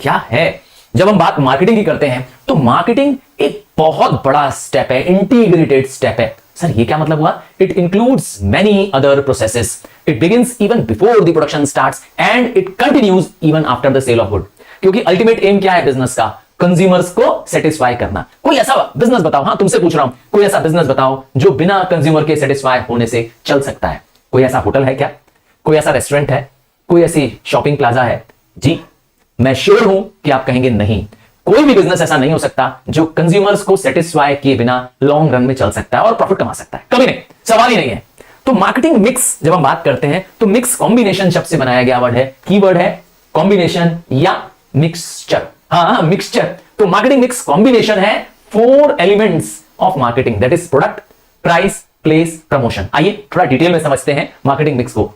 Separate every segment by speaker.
Speaker 1: क्या है? जब हम बात मार्केटिंग की करते हैं तो मार्केटिंग एक बहुत बड़ा स्टेप है, इंटीग्रेटेड स्टेप है। सर ये क्या मतलब हुआ? It includes many other processes, it begins even before the production starts and it continues even after the sale of good. क्योंकि अल्टीमेट एम क्या है बिजनेस का? कंज्यूमर्स को सेटिस्फाई करना। कोई ऐसा बिजनेस बताओ, हां तुमसे पूछ रहा हूं, कोई ऐसा बिजनेस बताओ जो बिना कंज्यूमर के सेटिस्फाई होने से चल सकता है? कोई ऐसा होटल है क्या? कोई ऐसा रेस्टोरेंट है? कोई ऐसी शॉपिंग प्लाजा है? जी मैं श्योर हूं कि आप कहेंगे नहीं। कोई भी बिजनेस ऐसा नहीं हो सकता जो कंज्यूमर्स को सेटिस्फाई किए बिना लॉन्ग रन में चल सकता है और प्रॉफिट कमा सकता है, कभी नहीं, सवाल ही नहीं है। तो मार्केटिंग मिक्स जब हम बात करते हैं तो मिक्स कॉम्बिनेशन शब्द से बनाया गया वर्ड है, कीवर्ड है कॉम्बिनेशन या मिक्सचर। हाँ मिक्सचर। तो मार्केटिंग मिक्स कॉम्बिनेशन है 4 elements of marketing, that is product, price, place, promotion. आइए थोड़ा डिटेल में समझते हैं मार्केटिंग मिक्स को।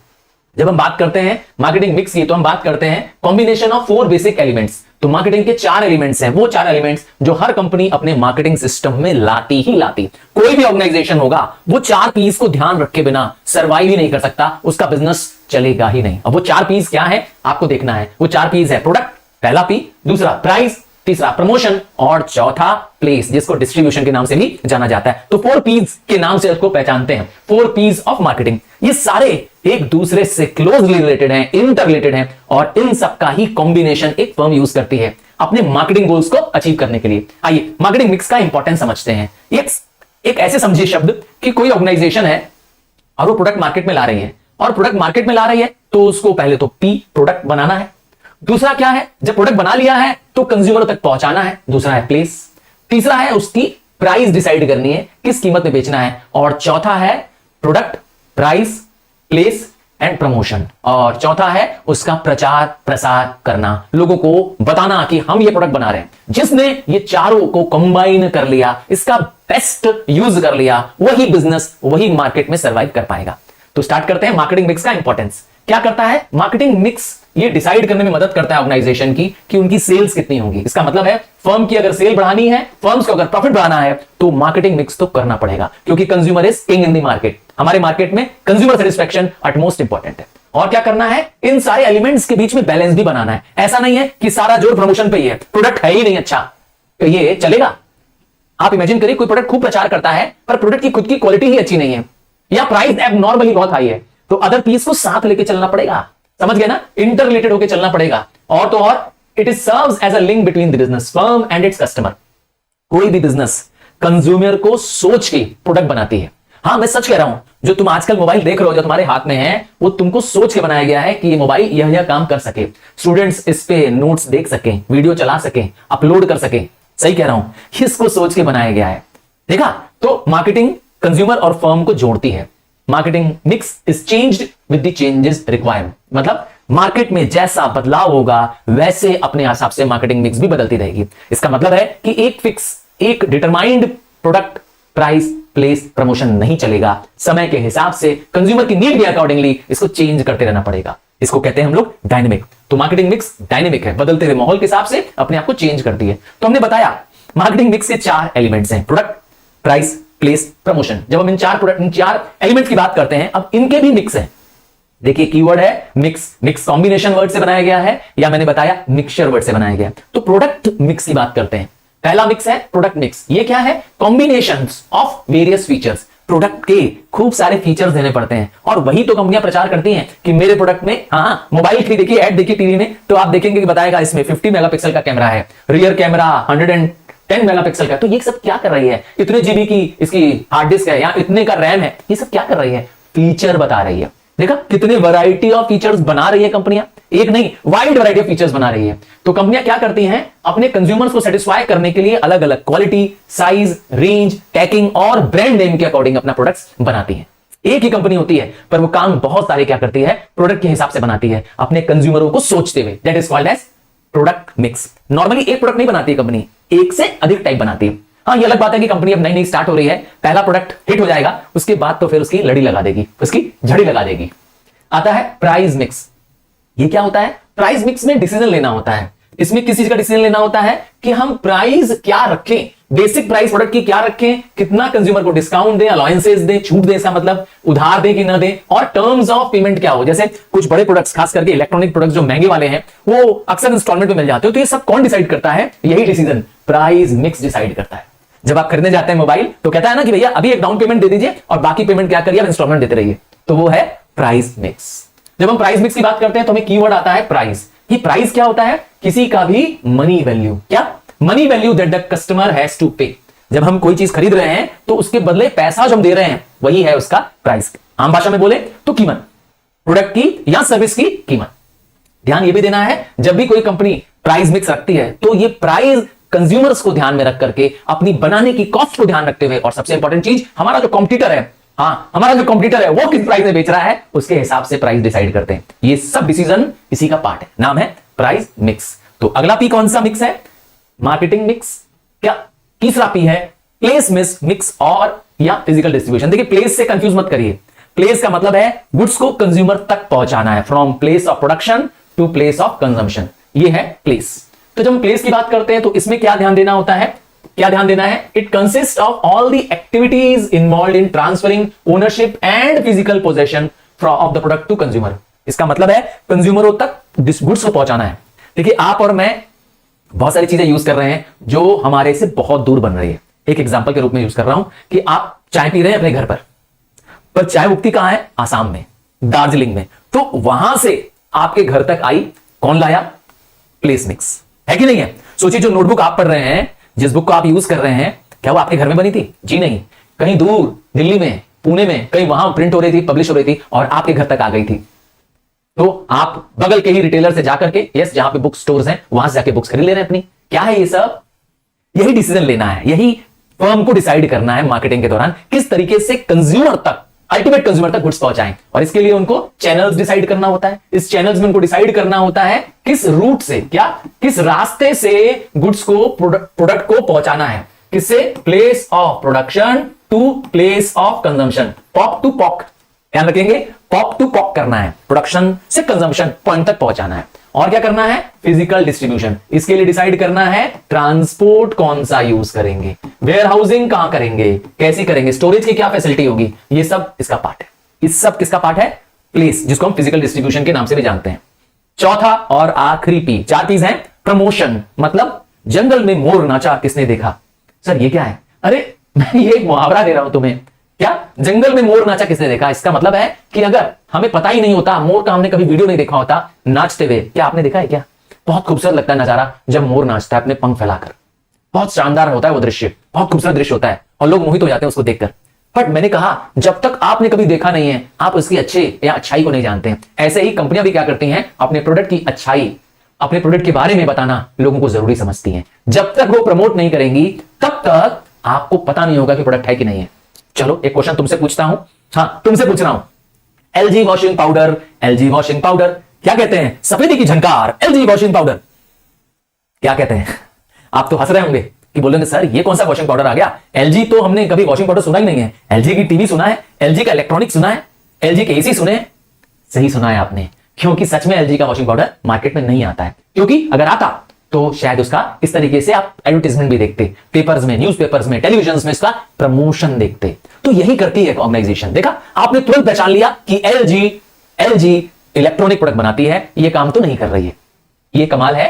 Speaker 1: जब हम बात करते हैं मार्केटिंग मिक्स की तो हम बात करते हैं कॉम्बिनेशन ऑफ 4 बेसिक एलिमेंट्स। तो मार्केटिंग के 4 एलिमेंट्स हैं, वो 4 एलिमेंट्स जो हर कंपनी अपने मार्केटिंग सिस्टम में लाती ही लाती। कोई भी ऑर्गेनाइजेशन होगा वो 4 पीस को ध्यान रखे बिना सर्वाइव ही नहीं कर सकता, उसका बिजनेस चलेगा ही नहीं। अब वो 4 पीस क्या है आपको देखना है। वो 4 पीस है प्रोडक्ट, पहला पी, दूसरा प्राइस, तीसरा प्रमोशन और चौथा प्लेस, जिसको डिस्ट्रीब्यूशन के नाम से भी जाना जाता है। तो 4 पीस के नाम से उसको पहचानते हैं, 4 पीस ऑफ मार्केटिंग। ये सारे एक दूसरे से क्लोजली रिलेटेड हैं, इंटर रिलेटेड हैं और इन सब का ही कॉम्बिनेशन एक फर्म यूज करती है अपने मार्केटिंग गोल्स को अचीव करने के लिए। आइए मार्केटिंग मिक्स का इंपॉर्टेंस समझते हैं। एक ऐसे समझिए शब्द कि कोई ऑर्गेनाइजेशन है और वो प्रोडक्ट मार्केट में ला रही है, और प्रोडक्ट मार्केट में ला रही है तो उसको पहले तो पी प्रोडक्ट बनाना है, दूसरा क्या है जब प्रोडक्ट बना लिया है तो कंज्यूमर तक पहुंचाना है, दूसरा है प्लेस, तीसरा है उसकी प्राइस डिसाइड करनी है किस कीमत में बेचना है, और चौथा है product, price, place and promotion, और चौथा है उसका प्रचार प्रसार करना, लोगों को बताना कि हम ये प्रोडक्ट बना रहे हैं। जिसने ये चारों को कंबाइन कर लिया, इसका बेस्ट यूज कर लिया, वही बिजनेस वही मार्केट में सर्वाइव कर पाएगा। तो स्टार्ट करते हैं मार्केटिंग मिक्स का इंपॉर्टेंस क्या करता है। मार्केटिंग मिक्स ये डिसाइड करने में मदद करता है ऑर्गेनाइजेशन की कि उनकी सेल्स कितनी होंगी। इसका मतलब है फर्म की अगर सेल बढ़ानी है, फर्म्स को अगर प्रॉफिट बढ़ाना है तो मार्केटिंग मिक्स तो करना पड़ेगा, क्योंकि consumer is king in the market. हमारे मार्केट में कंज्यूमर सेटिस्फेक्शन अटमोस्ट इंपॉर्टेंट है। और क्या करना है, इन सारे एलिमेंट्स के बीच में बैलेंस भी बनाना है। ऐसा नहीं है कि सारा जोर प्रमोशन पे ही है, प्रोडक्ट है ही नहीं अच्छा तो ये चलेगा। आप इमेजिन करिए कोई प्रोडक्ट खूब प्रचार करता है पर प्रोडक्ट की खुद की क्वालिटी ही अच्छी नहीं है या प्राइस एबनॉर्मली बहुत हाई है, तो अदर पीस को साथ लेके चलना पड़ेगा। समझ गए ना, इंटर रिलेटेड होकर चलना पड़ेगा। और तो और it is serves as a link between the business firm and its customer. कोई भी बिजनेस कंज्यूमर को सोच के प्रोडक्ट बनाती है। हाँ मैं सच कह रहा हूं, जो तुम आजकल मोबाइल देख रहे हो जो तुम्हारे हाथ में है वो तुमको सोच के बनाया गया है कि ये मोबाइल यह काम कर सके, स्टूडेंट्स इस पे नोट्स देख सके, वीडियो चला सके, अपलोड कर सके। सही कह रहा हूं, इसको सोच के बनाया गया है। देखा, तो मार्केटिंग कंज्यूमर और फर्म को जोड़ती है। Marketing mix is changed with the changes required, मतलब मार्केट में जैसा बदलाव होगा वैसे अपने हिसाब से मार्केटिंग मिक्स भी बदलती रहेगी। इसका मतलब है कि एक फिक्स, एक determined product, price, place, promotion नहीं चलेगा। समय के हिसाब से कंज्यूमर की नीड के अकॉर्डिंगली इसको चेंज करते रहना पड़ेगा। इसको कहते हैं हम लोग डायनेमिक। तो मार्केटिंग मिक्स डायनेमिक है, बदलते हुए माहौल के हिसाब से अपने आप को चेंज करती है। तो हमने बताया मार्केटिंग मिक्स के 4 एलिमेंट्स हैं, प्रोडक्ट, प्राइस, प्लेस, प्रमोशन। जब हम इन 4 एलिमेंट्स की बात करते हैं, अब इनके भी मिक्स है। देखिए कीवर्ड है मिक्स, मिक्स कॉम्बिनेशन वर्ड से बनाया गया है या मैंने बताया मिक्सचर वर्ड से बनाया गया है। तो प्रोडक्ट मिक्स की बात करते हैं। पहला मिक्स है प्रोडक्ट मिक्स। ये क्या है, combinations of various features. Product के खूब सारे फीचर्स देने पड़ते हैं और वही तो कंपनियां प्रचार करती हैं कि मेरे प्रोडक्ट में, हाँ मोबाइल की देखिए ऐड देखिए टीवी में तो आप देखेंगे कि बताएगा इसमें 50 मेगापिक्सल का कैमरा है, रियर कैमरा 110 मेगापिक्सल का। तो ये सब क्या कर रही है, इतने जीबी की इसकी हार्ड डिस्क है या इतने का रैम है, ये सब क्या कर रही है, फीचर बता रही है। देखा कितने वैरायटी ऑफ फीचर्स बना रही है कंपनियां, एक नहीं वाइड वैरायटी ऑफ फीचर्स बना रही है। तो कंपनियां क्या करती हैं, अपने कंज्यूमर्स को सेटिस्फाई करने के लिए अलग अलग क्वालिटी, साइज, रेंज, पैकिंग और ब्रांड नेम के अकॉर्डिंग अपना प्रोडक्ट्स बनाती है। एक ही कंपनी होती है पर वो काम बहुत सारे क्या करती है, प्रोडक्ट के हिसाब से बनाती है, अपने कंज्यूमरों को सोचते हुए। That is called as product mix. Normally एक प्रोडक्ट नहीं बनाती कंपनी, एक से अधिक टाइप बनाती है। हाँ ये अलग बात है कि कंपनी अब नई नई स्टार्ट हो रही है, पहला प्रोडक्ट हिट हो जाएगा उसके बाद तो फिर उसकी लड़ी लगा देगी, उसकी झड़ी लगा देगी। आता है प्राइस मिक्स। ये क्या होता है, प्राइस मिक्स में डिसीजन लेना होता है। इसमें किस चीज का डिसीजन लेना होता है कि हम प्राइस क्या रखें, बेसिक प्राइस प्रोडक्ट की क्या रखें, कितना कंज्यूमर को डिस्काउंट दें, अलाउंसेस दें, छूट दें, इसका मतलब उधार दें कि ना दें, और टर्म्स ऑफ पेमेंट क्या हो। जैसे कुछ बड़े प्रोडक्ट्स, खास करके इलेक्ट्रॉनिक प्रोडक्ट्स जो महंगे वाले हैं, वो अक्सर इंस्टॉलमेंट में मिल जाते हो। तो ये सब कौन डिसाइड करता है? यही डिसीजन प्राइस मिक्स डिसाइड करता है। जब आप खरीदने जाते हैं मोबाइल, तो कहता है ना कि भैया अभी एक डाउन पेमेंट दे दीजिए और बाकी पेमेंट क्या करिए, आप इंस्टॉलमेंट देते रहिए। तो वो है प्राइस मिक्स। जब हम प्राइस मिक्स की बात करते हैं तो हमें कीवर्ड आता है प्राइस। कि प्राइस क्या होता है? किसी का भी मनी वैल्यू। क्या? Money value that the customer has to pay. जब हम कोई चीज खरीद रहे हैं तो उसके बदले पैसा जो हम दे रहे हैं वही है उसका प्राइस। आम भाषा में बोले तो कीमत, प्रोडक्ट की या सर्विस की कीमत। ध्यान यह भी देना है, जब भी कोई कंपनी प्राइस मिक्स रखती है तो ये प्राइस कंज्यूमर्स को ध्यान में रख करके, अपनी बनाने की कॉस्ट को ध्यान रखते हुए, और सबसे इंपॉर्टेंट चीज, हमारा जो कॉम्पिटिटर है, हमारा जो कॉम्पिटिटर है वो किस प्राइस में बेच रहा है, उसके हिसाब से प्राइस डिसाइड करते हैं। ये सब डिसीजन इसी का पार्ट है, नाम है प्राइस मिक्स। तो अगला पी कौन सा मिक्स है? Marketing mix. क्या तीसरा पी है? प्लेस मिक्स और या फिजिकल डिस्ट्रीब्यूशन। देखिए, प्लेस से कंफ्यूज मत करिए। प्लेस का मतलब है गुड्स को कंज्यूमर तक पहुंचाना है, from place of production to place of consumption. ये है प्लेस। तो जब हम प्लेस की बात करते हैं तो इसमें क्या ध्यान देना होता है? क्या ध्यान देना है? It consist of all the activities involve in transferring ownership and physical possession of the product to consumer. इसका मतलब है कंज्यूमरों तक गुड्स को पहुंचाना है। देखिए, आप और मैं बहुत सारी चीजें यूज कर रहे हैं जो हमारे से बहुत दूर बन रही है। एक एग्जांपल के रूप में यूज कर रहा हूं कि आप चाय पी रहे हैं अपने घर पर चाय उगती कहां है? आसाम में, दार्जिलिंग में। तो वहां से आपके घर तक आई, कौन लाया? प्लेस मिक्स, है कि नहीं है? सोचिए, जो नोटबुक आप पढ़ रहे हैं, जिस बुक को आप यूज कर रहे हैं, क्या वो आपके घर में बनी थी? जी नहीं, कहीं दूर दिल्ली में, पुणे में, कहीं वहां प्रिंट हो रही थी, पब्लिश हो रही थी और आपके घर तक आ गई थी। तो आप बगल के ही रिटेलर से जाकर के, यस, जहां पे बुक स्टोर्स हैं, वहां से जाके बुक्स खरीद ले रहे हैं अपनी। क्या है ये सब? यही डिसीजन लेना है, यही फर्म को डिसाइड करना है मार्केटिंग के दौरान, किस तरीके से कंज्यूमर तक, अल्टीमेट कंज्यूमर तक गुड्स पहुंचाएं। और इसके लिए उनको चैनल्स डिसाइड करना होता है। इस चैनल्स में उनको डिसाइड करना होता है किस रूट से, क्या किस रास्ते से गुड्स को, प्रोडक्ट को पहुंचाना है। किससे? Place of production to place of consumption, POC to POC. ध्यान रखेंगे, पॉक टू पॉक करना है, प्रोडक्शन से कंजम्पशन पॉइंट तक पहुंचाना है। और क्या करना है? Physical distribution. इसके लिए डिसाइड करना है ट्रांसपोर्ट कौन सा यूज करेंगे, वेयर हाउसिंग कहां करेंगे, कैसी करेंगे, स्टोरेज की क्या फैसिलिटी होगी, ये सब इसका पार्ट है। इस सब किसका पार्ट है? प्लेस, जिसको हम फिजिकल डिस्ट्रीब्यूशन के नाम से भी जानते हैं। चौथा और आखिरी पी, 4 पीस है। प्रमोशन, मतलब जंगल में मोर नाचा किसने देखा। सर ये क्या है? अरे मैं ये एक मुहावरा दे रहा हूं तुम्हें। क्या? जंगल में मोर नाचा किसने देखा? इसका मतलब है कि अगर हमें पता ही नहीं होता, मोर का हमने कभी वीडियो नहीं देखा होता नाचते हुए, क्या आपने देखा है क्या? बहुत खूबसूरत लगता है नजारा जब मोर नाचता है अपने पंख फैलाकर। बहुत शानदार होता है वो दृश्य, बहुत खूबसूरत दृश्य होता है और लोग मोहित हो जाते हैं उसको देखकर। बट मैंने कहा, जब तक आपने कभी देखा नहीं है, आप उसकी अच्छे या अच्छाई को नहीं जानते हैं। ऐसे ही कंपनियां भी क्या करती हैं, अपने प्रोडक्ट की अच्छाई, अपने प्रोडक्ट के बारे में बताना लोगों को जरूरी समझती हैं। जब तक वो प्रमोट नहीं करेंगी तब तक आपको पता नहीं होगा कि प्रोडक्ट है कि नहीं है। चलो एक क्वेश्चन तुमसे पूछता हूं, तुमसे पूछ रहा हूं, LG washing powder, LG washing powder क्या कहते हैं? सफेदी की झनकार, एलजी वॉशिंग पाउडर क्या कहते हैं? आप तो हंस रहे होंगे कि बोलेंगे सर ये कौन सा वॉशिंग पाउडर आ गया, एलजी तो हमने कभी वॉशिंग पाउडर सुना ही नहीं है। एलजी की टीवी सुना है, एलजी का इलेक्ट्रॉनिक सुना है, एलजी के एसी सुने हैं। सही सुना है आपने, क्योंकि सच में एलजी का वॉशिंग पाउडर मार्केट में नहीं आता है। क्योंकि अगर आता तो शायद उसका इस तरीके से आप एडवर्टाइजमेंट भी देखते, पेपर्स में, न्यूज़पेपर्स में, टेलीविजन में इसका प्रमोशन देखते। तो यही करती है ऑर्गेनाइजेशन। देखा आपने, तुरंत पहचान लिया कि एलजी इलेक्ट्रॉनिक प्रोडक्ट बनाती है, ये काम तो नहीं कर रही है। ये कमाल है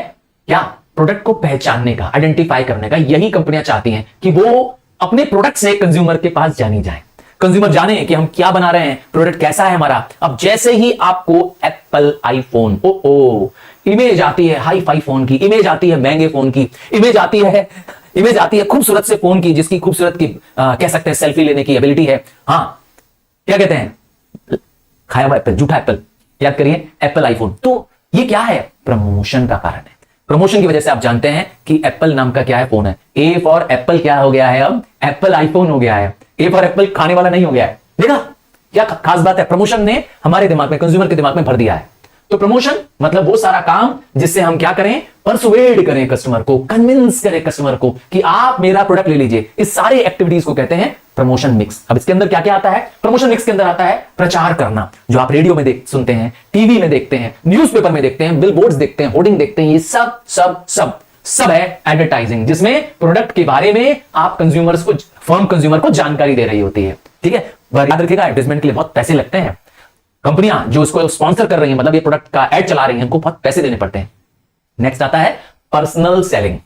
Speaker 1: क्या? प्रोडक्ट को पहचानने का, आइडेंटिफाई करने का। यही कंपनियां चाहती हैं कि वो अपने प्रोडक्ट से कंज्यूमर के पास जानी जाए, कंज्यूमर जाने कि हम क्या बना रहे हैं, प्रोडक्ट कैसा है हमारा। अब जैसे ही आपको एप्पल आईफोन, इमेज आती है हाई फाई फोन की, इमेज आती है महंगे फोन की, इमेज आती है खूबसूरत से फोन की, जिसकी खूबसूरत की कह सकते हैं सेल्फी लेने की एबिलिटी है। क्या कहते हैं? खाया हुआ एप्पल, झूठा एप्पल। याद करिए, एप्पल आईफोन। तो ये क्या है? प्रमोशन का कारण है। प्रमोशन की वजह से आप जानते हैं कि एप्पल नाम का क्या है, फोन है। ए फॉर एप्पल क्या हो गया है? अब एप्पल आईफोन हो गया है। ए फॉर एप्पल खाने वाला नहीं हो गया है। देखा क्या खास बात है? प्रमोशन ने हमारे दिमाग में, कंज्यूमर के दिमाग में भर दिया है। तो प्रमोशन मतलब वो सारा काम जिससे हम क्या करें, परसुएड करें कस्टमर को, कन्विंस करें कस्टमर को कि आप मेरा प्रोडक्ट ले लीजिए। इस सारे एक्टिविटीज को कहते हैं प्रमोशन मिक्स। अब इसके अंदर क्या क्या आता है? प्रमोशन मिक्स के अंदर आता है प्रचार करना, जो आप रेडियो में सुनते हैं, टीवी में देखते हैं, न्यूज़पेपर में देखते हैं, बिलबोर्ड्स देखते हैं, होर्डिंग देखते हैं। ये सब सब सब सब है एडवर्टाइजिंग, जिसमें प्रोडक्ट के बारे में आप कंज्यूमर्स को, फर्म कंज्यूमर को जानकारी दे रही होती है। ठीक है, याद रखिएगा एडवर्टाइजमेंट के लिए बहुत पैसे लगते हैं। कंपनियां जो उसको स्पॉन्सर कर रही हैं, मतलब ये प्रोडक्ट का एड चला रही हैं, उनको बहुत पैसे देने पड़ते हैं। नेक्स्ट आता है personal selling,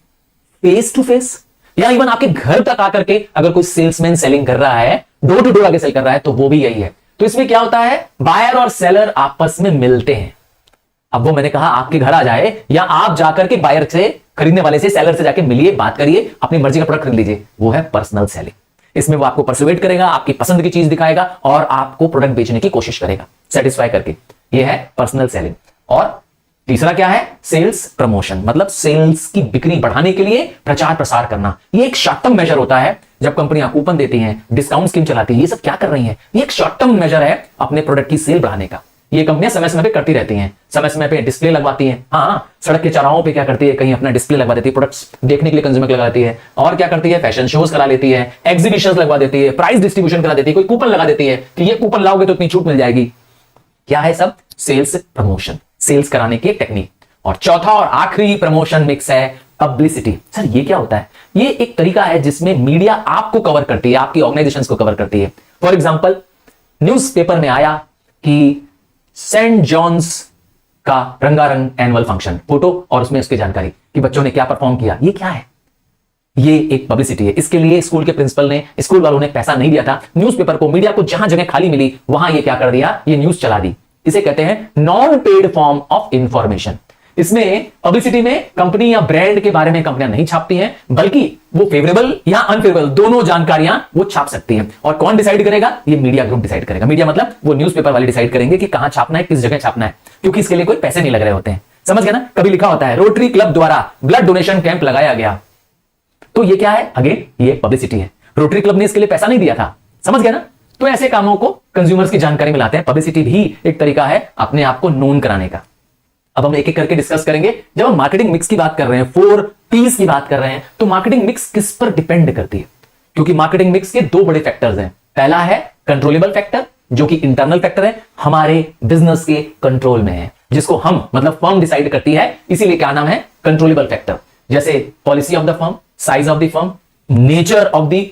Speaker 1: face to face, या इवन आपके घर तक आकर के अगर कोई सेल्समैन सेलिंग कर रहा है, डोर टू डोर आके सेल कर रहा है, तो वो भी यही है। तो इसमें क्या होता है, बायर और सेलर आपस में मिलते हैं। अब वो मैंने कहा आपके घर आ जाए, या आप जाकर के बायर से, खरीदने वाले से, सेलर से जाके मिलिए, बात करिए, अपनी मर्जी का प्रोडक्ट खरीद लीजिए, वो है पर्सनल सेलिंग। इसमें वो आपको परसुएट करेगा, आपकी पसंद की चीज दिखाएगा और आपको प्रोडक्ट बेचने की कोशिश करेगा, सेटिस्फाई करके। ये है पर्सनल सेलिंग। और तीसरा क्या है, सेल्स प्रमोशन, मतलब सेल्स की बिक्री बढ़ाने के लिए प्रचार प्रसार करना। ये एक शॉर्ट टर्म मेजर होता है। जब कंपनियां कूपन देती हैं, डिस्काउंट स्कीम चलाती है, ये सब क्या कर रही हैं, ये एक शॉर्ट टर्म मेजर है अपने प्रोडक्ट की सेल बढ़ाने का। ये कंपनियां समय समय पे करती रहती हैं, समय समय पे डिस्प्ले लगवाती हैं। हाँ, सड़क के चौराहों पे क्या करती है, कहीं अपना डिस्प्ले लगवा देती है, प्रोडक्ट्स देखने के लिए कंज्यूमर लगा देती है। और क्या करती है, फैशन शोज करा लेती है, एग्जीबिशन लगवा देती है, प्राइस डिस्ट्रीब्यूशन करा देती है, कोई कूपन लगा देती है कि ये कूपन लाओगे तो इतनी छूट मिल जाएगी। क्या है, सब सेल्स प्रमोशन, सेल्स कराने की टेक्निक। और चौथा और आखिरी प्रमोशन मिक्स है पब्लिसिटी। सर ये क्या होता है, ये एक तरीका है जिसमें मीडिया आपको कवर करती है, आपकी ऑर्गेनाइजेशन को कवर करती है। फॉर एग्जाम्पल, न्यूज़पेपर में आया कि सेंट जॉन्स का रंगारंग एनुअल फंक्शन, फोटो और उसमें उसकी जानकारी कि बच्चों ने क्या परफॉर्म किया। ये क्या है, ये एक पब्लिसिटी है। इसके लिए स्कूल के प्रिंसिपल ने, स्कूल वालों ने पैसा नहीं दिया था, न्यूज़पेपर को, मीडिया को जहां जगह खाली मिली वहां ये क्या कर दिया, ये न्यूज चला दी। इसे कहते हैं non paid form of information. इसमें पब्लिसिटी में कंपनी या ब्रांड के बारे में कंपनियां नहीं छापती हैं, बल्कि वो फेवरेबल या अनफेवरेबल दोनों जानकारियां वो छाप सकती हैं। और कौन डिसाइड करेगा, ये मीडिया ग्रुप डिसाइड करेगा। मीडिया मतलब वो न्यूज़पेपर वाले डिसाइड करेंगे कि कहां छापना है, किस जगह छापना है, क्योंकि इसके लिए कोई पैसे नहीं लग रहे होते हैं। समझ गया ना, कभी लिखा होता है रोटरी क्लब द्वारा ब्लड डोनेशन कैंप लगाया गया, तो ये क्या है, अगेन ये पब्लिसिटी है। रोटरी क्लब ने इसके लिए पैसा नहीं दिया था। समझ गया ना, तो ऐसे कामों को कंज्यूमर्स की जानकारी में लाते हैं। पब्लिसिटी भी एक तरीका है अपने आप को नोन कराने का। अब हम एक एक करके डिस्कस करेंगे। जब हम मार्केटिंग मिक्स की बात कर रहे हैं, 4 P's की बात कर रहे हैं, तो मार्केटिंग मिक्स किस पर डिपेंड करती है, क्योंकि मार्केटिंग मिक्स के 2 बड़े फैक्टर्स हैं। पहला है कंट्रोलेबल फैक्टर, जो कि इंटरनल फैक्टर है, हमारे बिजनेस के कंट्रोल में है, जिसको हम, मतलब फर्म डिसाइड करती है, इसीलिए क्या नाम है, कंट्रोलेबल फैक्टर। जैसे policy of the firm, size of the firm, nature of the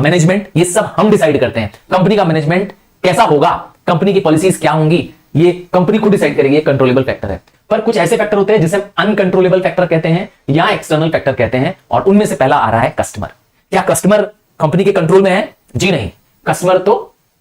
Speaker 1: management, ये सब हम डिसाइड करते हैं। कंपनी का मैनेजमेंट कैसा होगा, कंपनी की पॉलिसीज क्या होंगी, ये कंपनी खुद डिसाइड करेगी, ये कंट्रोलेबल फैक्टर है। पर कुछ ऐसे फैक्टर होते हैं जिसे अनकंट्रोलेबल फैक्टर कहते हैं या एक्सटर्नल फैक्टर कहते हैं, और उनमें से पहला आ रहा है कस्टमर। क्या कस्टमर कंपनी के कंट्रोल में है? जी नहीं, कस्टमर तो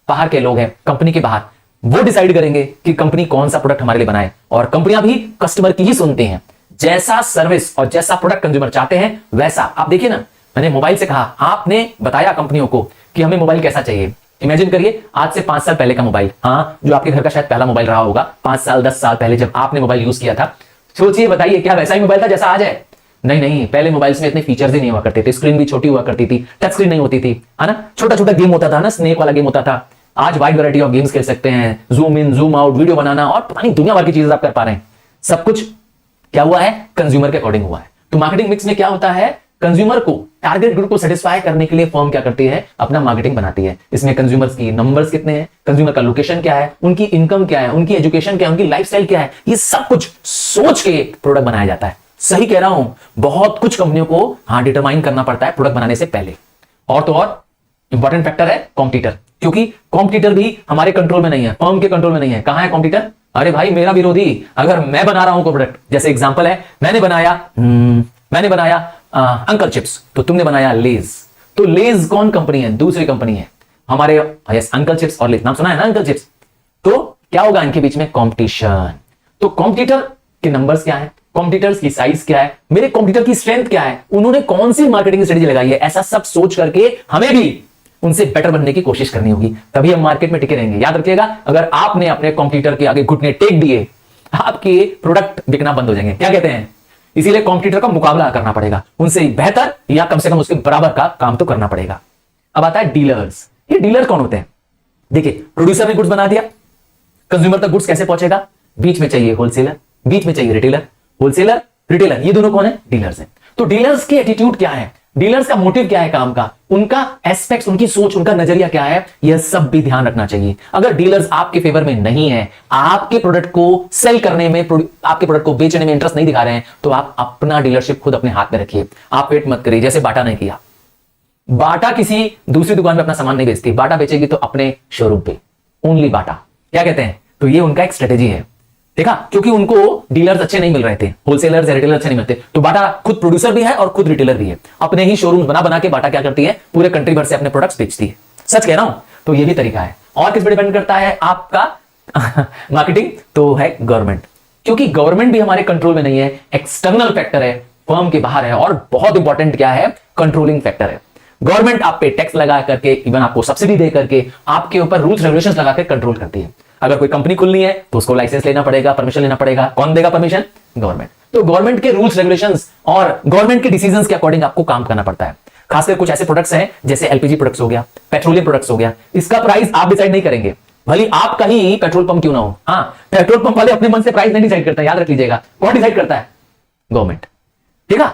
Speaker 1: बाहर के लोग हैं, कंपनी के बाहर। वो डिसाइड करेंगे कि कंपनी कौन सा प्रोडक्ट हमारे लिए बनाए, और कंपनियां भी कस्टमर की ही सुनती हैं। जैसा सर्विस और जैसा प्रोडक्ट कंज्यूमर चाहते हैं वैसा। आप देखिए ना, मैंने मोबाइल से कहा, आपने बताया कंपनियों को कि हमें मोबाइल कैसा चाहिए। इमेजिन करिए आज से 5 साल पहले का मोबाइल, हाँ, जो आपके घर का शायद पहला मोबाइल रहा होगा, 5 साल 10 साल पहले जब आपने मोबाइल यूज किया था। सोचिए, बताइए, क्या वैसा ही मोबाइल था जैसा आज है? नहीं नहीं, पहले मोबाइल्स में इतने फीचर्स ही नहीं हुआ करते थे, स्क्रीन भी छोटी हुआ करती थी, टच स्क्रीन नहीं होती थी, है ना, छोटा छोटा गेम होता था ना, स्नेक वाला गेम होता था। आज वाइड वैरायटी ऑफ गेम्स खेल सकते हैं, zoom in zoom out, video बनाना, और पता नहीं दुनिया भर की चीजें आप कर पा रहे हैं। सब कुछ क्या हुआ है, कंज्यूमर के अकॉर्डिंग हुआ है। तो मार्केटिंग मिक्स में क्या होता है, कंज्यूमर को, टारगेट ग्रुप को सेटिस्फाई करने के लिए फर्म क्या करती है, अपना मार्केटिंग बनाती है। इसमें कंज्यूमर्स की नंबर्स कितने हैं, कंज्यूमर का लोकेशन क्या है, उनकी इनकम क्या है, उनकी एजुकेशन क्या है, उनकी लाइफस्टाइल क्या है, ये सब कुछ सोच के प्रोडक्ट बनाया जाता है। सही कह रहा हूं, बहुत कुछ कंपनियों को हाँ डिटरमाइन करना पड़ता है प्रोडक्ट बनाने से पहले। और तो और इंपॉर्टेंट फैक्टर है कॉम्पिटिटर, क्योंकि कॉम्पिटिटर भी हमारे कंट्रोल में नहीं है, फर्म के कंट्रोल में नहीं है। कहां है कॉम्पिटिटर? अरे भाई, मेरा विरोधी। अगर मैं बना रहा हूं प्रोडक्ट, जैसे एग्जांपल है, मैंने बनाया अंकल चिप्स, तो तुमने बनाया लेज। तो लेज कौन कंपनी है? दूसरी कंपनी है। हमारे यस, अंकल चिप्स और लेज, नाम सुना है ना अंकल चिप्स। तो क्या होगा, इनके बीच में कंपटीशन। तो कॉम्पिटिटर के नंबर्स क्या है, कॉम्पिटिटर्स की साइज क्या है, मेरे कॉम्पिटिटर की स्ट्रेंथ क्या है, उन्होंने कौन सी मार्केटिंग स्ट्रेटेजी लगाई है, ऐसा सब सोच करके हमें भी उनसे बेटर बनने की कोशिश करनी होगी, तभी हम मार्केट में टिके रहेंगे। याद रखिएगा, अगर आपने अपने कॉम्पिटिटर के आगे घुटने टेक दिए, आपके प्रोडक्ट बिकना बंद हो जाएंगे। क्या कहते हैं? इसीलिए कॉम्पिटिटर का मुकाबला करना पड़ेगा, उनसे बेहतर या कम से कम उसके बराबर का काम तो करना पड़ेगा। अब आता है डीलर्स। ये डीलर कौन होते हैं? देखिए, प्रोड्यूसर ने गुड्स बना दिया, कंज्यूमर तक गुड्स कैसे पहुंचेगा? बीच में चाहिए होलसेलर, बीच में चाहिए रिटेलर। होलसेलर, रिटेलर, ये दोनों कौन है? डीलर्स हैं। तो डीलर्स के एटीट्यूड क्या है? डीलर्स का मोटिव क्या है काम का, उनका एस्पेक्ट्स, उनकी सोच, उनका नजरिया क्या है, यह सब भी ध्यान रखना चाहिए। अगर डीलर्स आपके फेवर में नहीं है, आपके प्रोडक्ट को सेल करने में, आपके प्रोडक्ट को बेचने में इंटरेस्ट नहीं दिखा रहे हैं, तो आप अपना डीलरशिप खुद अपने हाथ में रखिए। आप वेट मत करिए, जैसे बाटा ने किया। बाटा किसी दूसरी दुकान में अपना सामान नहीं बेचती, बाटा बेचेगी तो अपने शोरूम पे, ओनली बाटा। क्या कहते हैं? तो ये उनका एक स्ट्रेटेजी है, देखा, क्योंकि उनको डीलर्स अच्छे नहीं मिल रहे थे, होलसेलर्स या रिटेलर अच्छे नहीं मिलते, तो बाटा खुद प्रोड्यूसर भी है और खुद रिटेलर भी है। अपने ही शोरूम बना बना के बाटा क्या करती है, पूरे कंट्री भर से अपने प्रोडक्ट्स बेचती है। सच कह रहा हूं। तो ये भी तरीका है। और किस पे डिपेंड करता है आपका मार्केटिंग? तो है गवर्नमेंट, क्योंकि गवर्नमेंट भी हमारे कंट्रोल में नहीं है, एक्सटर्नल फैक्टर है, फर्म के बाहर है। और बहुत इंपॉर्टेंट क्या है, कंट्रोलिंग फैक्टर है। गवर्नमेंट आप पे टैक्स लगा करके, इवन आपको सब्सिडी दे करके, आपके ऊपर रूल्स रेगुलेशंस लगा के कंट्रोल करती है। अगर कोई कंपनी खुलनी है तो उसको लाइसेंस लेना पड़ेगा, परमिशन लेना पड़ेगा। कौन देगा परमिशन? गवर्नमेंट। तो गवर्नमेंट के रूल्स रेगुलेशंस और गवर्नमेंट के डिसीजंस के अकॉर्डिंग आपको काम करना पड़ता है। खासकर कुछ ऐसे प्रोडक्ट्स हैं जैसे एलपीजी प्रोडक्ट्स हो गया, पेट्रोलियम प्रोडक्ट्स हो गया, इसका प्राइस आप डिसाइड नहीं करेंगे, भले आपका ही पेट्रोल पंप क्यों ना हो। हाँ, पेट्रोल पंप वाले अपने मन से प्राइस नहीं डिसाइड करता, याद रख लीजिएगा। कौन डिसाइड करता है? गवर्नमेंट। ठीक है,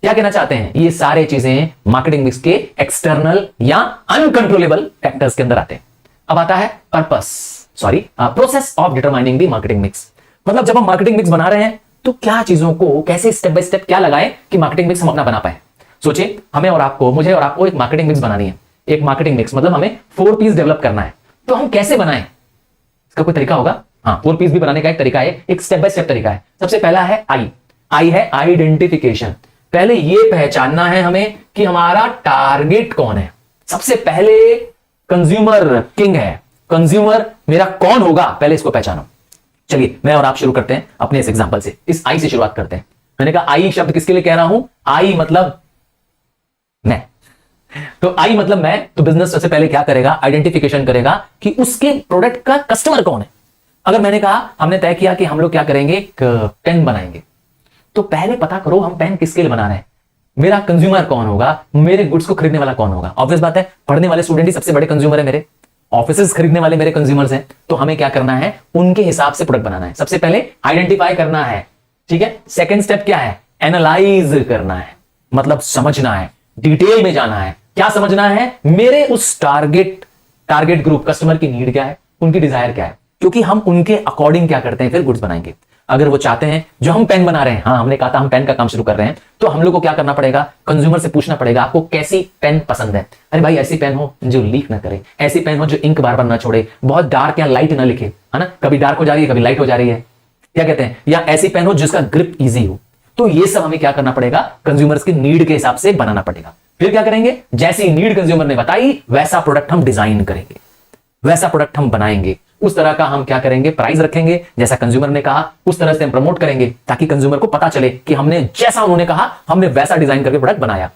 Speaker 1: क्या कहना चाहते हैं? ये सारे चीजें मार्केटिंग मिक्स के एक्सटर्नल या अनकंट्रोलेबल फैक्टर्स के अंदर आते हैं। अब आता है process of determining the marketing mix. मतलब जब हम मार्केटिंग मिक्स बना रहे हैं तो क्या चीजों को कैसे स्टेप बाय स्टेप क्या लगाएं कि मार्केटिंग मिक्स हम अपना बना पाए। सोचिए, हमें और आपको, मुझे और आपको एक मार्केटिंग मिक्स बनानी है। एक मार्केटिंग मिक्स मतलब हमें 4 पीस डेवलप करना है, तो हम कैसे बनाएं? इसका कोई तरीका होगा? हाँ, 4 पीस भी बनाने का एक तरीका है, एक स्टेप बाय स्टेप तरीका है। सबसे पहला है आई है आइडेंटिफिकेशन। पहले ये पहचानना है हमें कि हमारा टारगेट कौन है। सबसे पहले कंज्यूमर किंग है, कंज्यूमर मेरा कौन होगा, पहले इसको पहचानो। चलिए, मैं और आप शुरू करते हैं अपने इस एग्जांपल से। इस आई से शुरुआत करते हैं। मैंने कहा आई शब्द किसके लिए कह रहा हूं? आई मतलब मैं। तो आई मतलब मैं, तो बिजनेस सबसे पहले क्या करेगा? आइडेंटिफिकेशन करेगा कि उसके प्रोडक्ट का कस्टमर कौन है। अगर मैंने कहा, हमने तय किया कि हम लोग क्या करेंगे, पेन बनाएंगे, तो पहले पता करो हम पेन किसके लिए बना रहे हैं, मेरा कंज्यूमर कौन होगा, मेरे गुड्स को खरीदने वाला कौन होगा। ऑब्वियस बात है, पढ़ने वाले स्टूडेंट ही सबसे बड़े कंज्यूमर है मेरे, ऑफिसेस खरीदने वाले मेरे कंज्यूमर्स हैं। तो हमें क्या करना है, उनके हिसाब से प्रोडक्ट बनाना है। सबसे पहले आइडेंटिफाई करना है, ठीक है। सेकंड स्टेप क्या है? एनालाइज करना है, मतलब समझना है, डिटेल में जाना है। क्या समझना है? मेरे उस टारगेट ग्रुप कस्टमर की नीड क्या है, उनकी डिजायर क्या है, क्योंकि हम उनके अकॉर्डिंग क्या करते हैं, फिर गुड्स बनाएंगे। अगर वो चाहते हैं, जो हम पेन बना रहे हैं, हाँ हमने कहा था हम पेन का काम शुरू कर रहे हैं, तो हम लोग को क्या करना पड़ेगा, कंज्यूमर से पूछना पड़ेगा आपको कैसी पेन पसंद है। अरे भाई, ऐसी पेन हो जो लीक ना करे, ऐसी पेन हो जो इंक बार बार ना छोड़े, बहुत डार्क या लाइट ना लिखे, है ना, कभी डार्क हो जा रही है कभी लाइट हो जा रही है, क्या कहते हैं, या ऐसी पेन हो जिसका ग्रिप ईजी हो। तो ये सब हमें क्या करना पड़ेगा, कंज्यूमर्स की नीड के हिसाब से बनाना पड़ेगा। फिर क्या करेंगे, जैसी नीड कंज्यूमर ने बताई वैसा प्रोडक्ट हम डिजाइन करेंगे, वैसा प्रोडक्ट हम बनाएंगे, उस तरह का हम क्या करेंगे, प्राइस रखेंगे, जैसा कंज्यूमर ने कहा उस तरह से हम प्रमोट करेंगे, ताकि कंज्यूमर को पता चले कि हमने जैसा उन्होंने कहा हमने वैसा डिजाइन करके प्रोडक्ट बनाया।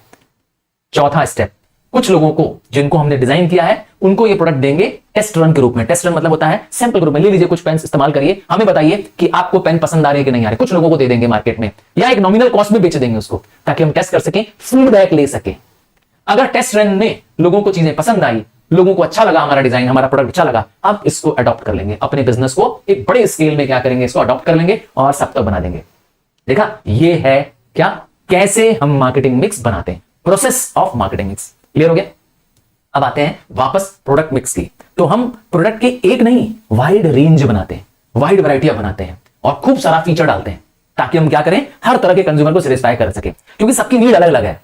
Speaker 1: चौथा स्टेप, कुछ लोगों को जिनको हमने डिजाइन किया है उनको ये प्रोडक्ट देंगे टेस्ट रन के रूप में। टेस्ट रन मतलब होता है सैंपल के रूप में, ले लीजिए कुछ पेन इस्तेमाल करिए, हमें बताइए कि आपको पेन पसंद आ रही है कि नहीं आ रही। कुछ लोगों को दे देंगे मार्केट में, या एक नॉमिनल कॉस्ट में बेच देंगे उसको, ताकि हम टेस्ट कर सकें, फीडबैक ले सके। अगर टेस्ट रन में लोगों को चीजें पसंद आई, लोगों को अच्छा लगा हमारा डिजाइन, हमारा प्रोडक्ट अच्छा लगा, अब इसको अडॉप्ट कर लेंगे अपने बिजनेस को, एक बड़े स्केल में क्या करेंगे, इसको अडॉप्ट कर लेंगे और सब तक बना देंगे। देखा, ये है क्या, कैसे हम मार्केटिंग मिक्स बनाते हैं, process of marketing mix. Clear हो गया? अब आते हैं वापस प्रोडक्ट मिक्स की। तो हम प्रोडक्ट के एक नहीं, वाइड रेंज बनाते हैं, वाइड वैरायटियां बनाते हैं और खूब सारा फीचर डालते हैं, ताकि हम क्या करें, हर तरह के कंज्यूमर को सेटिस्फाई कर सके, क्योंकि सबकी नीड अलग अलग है।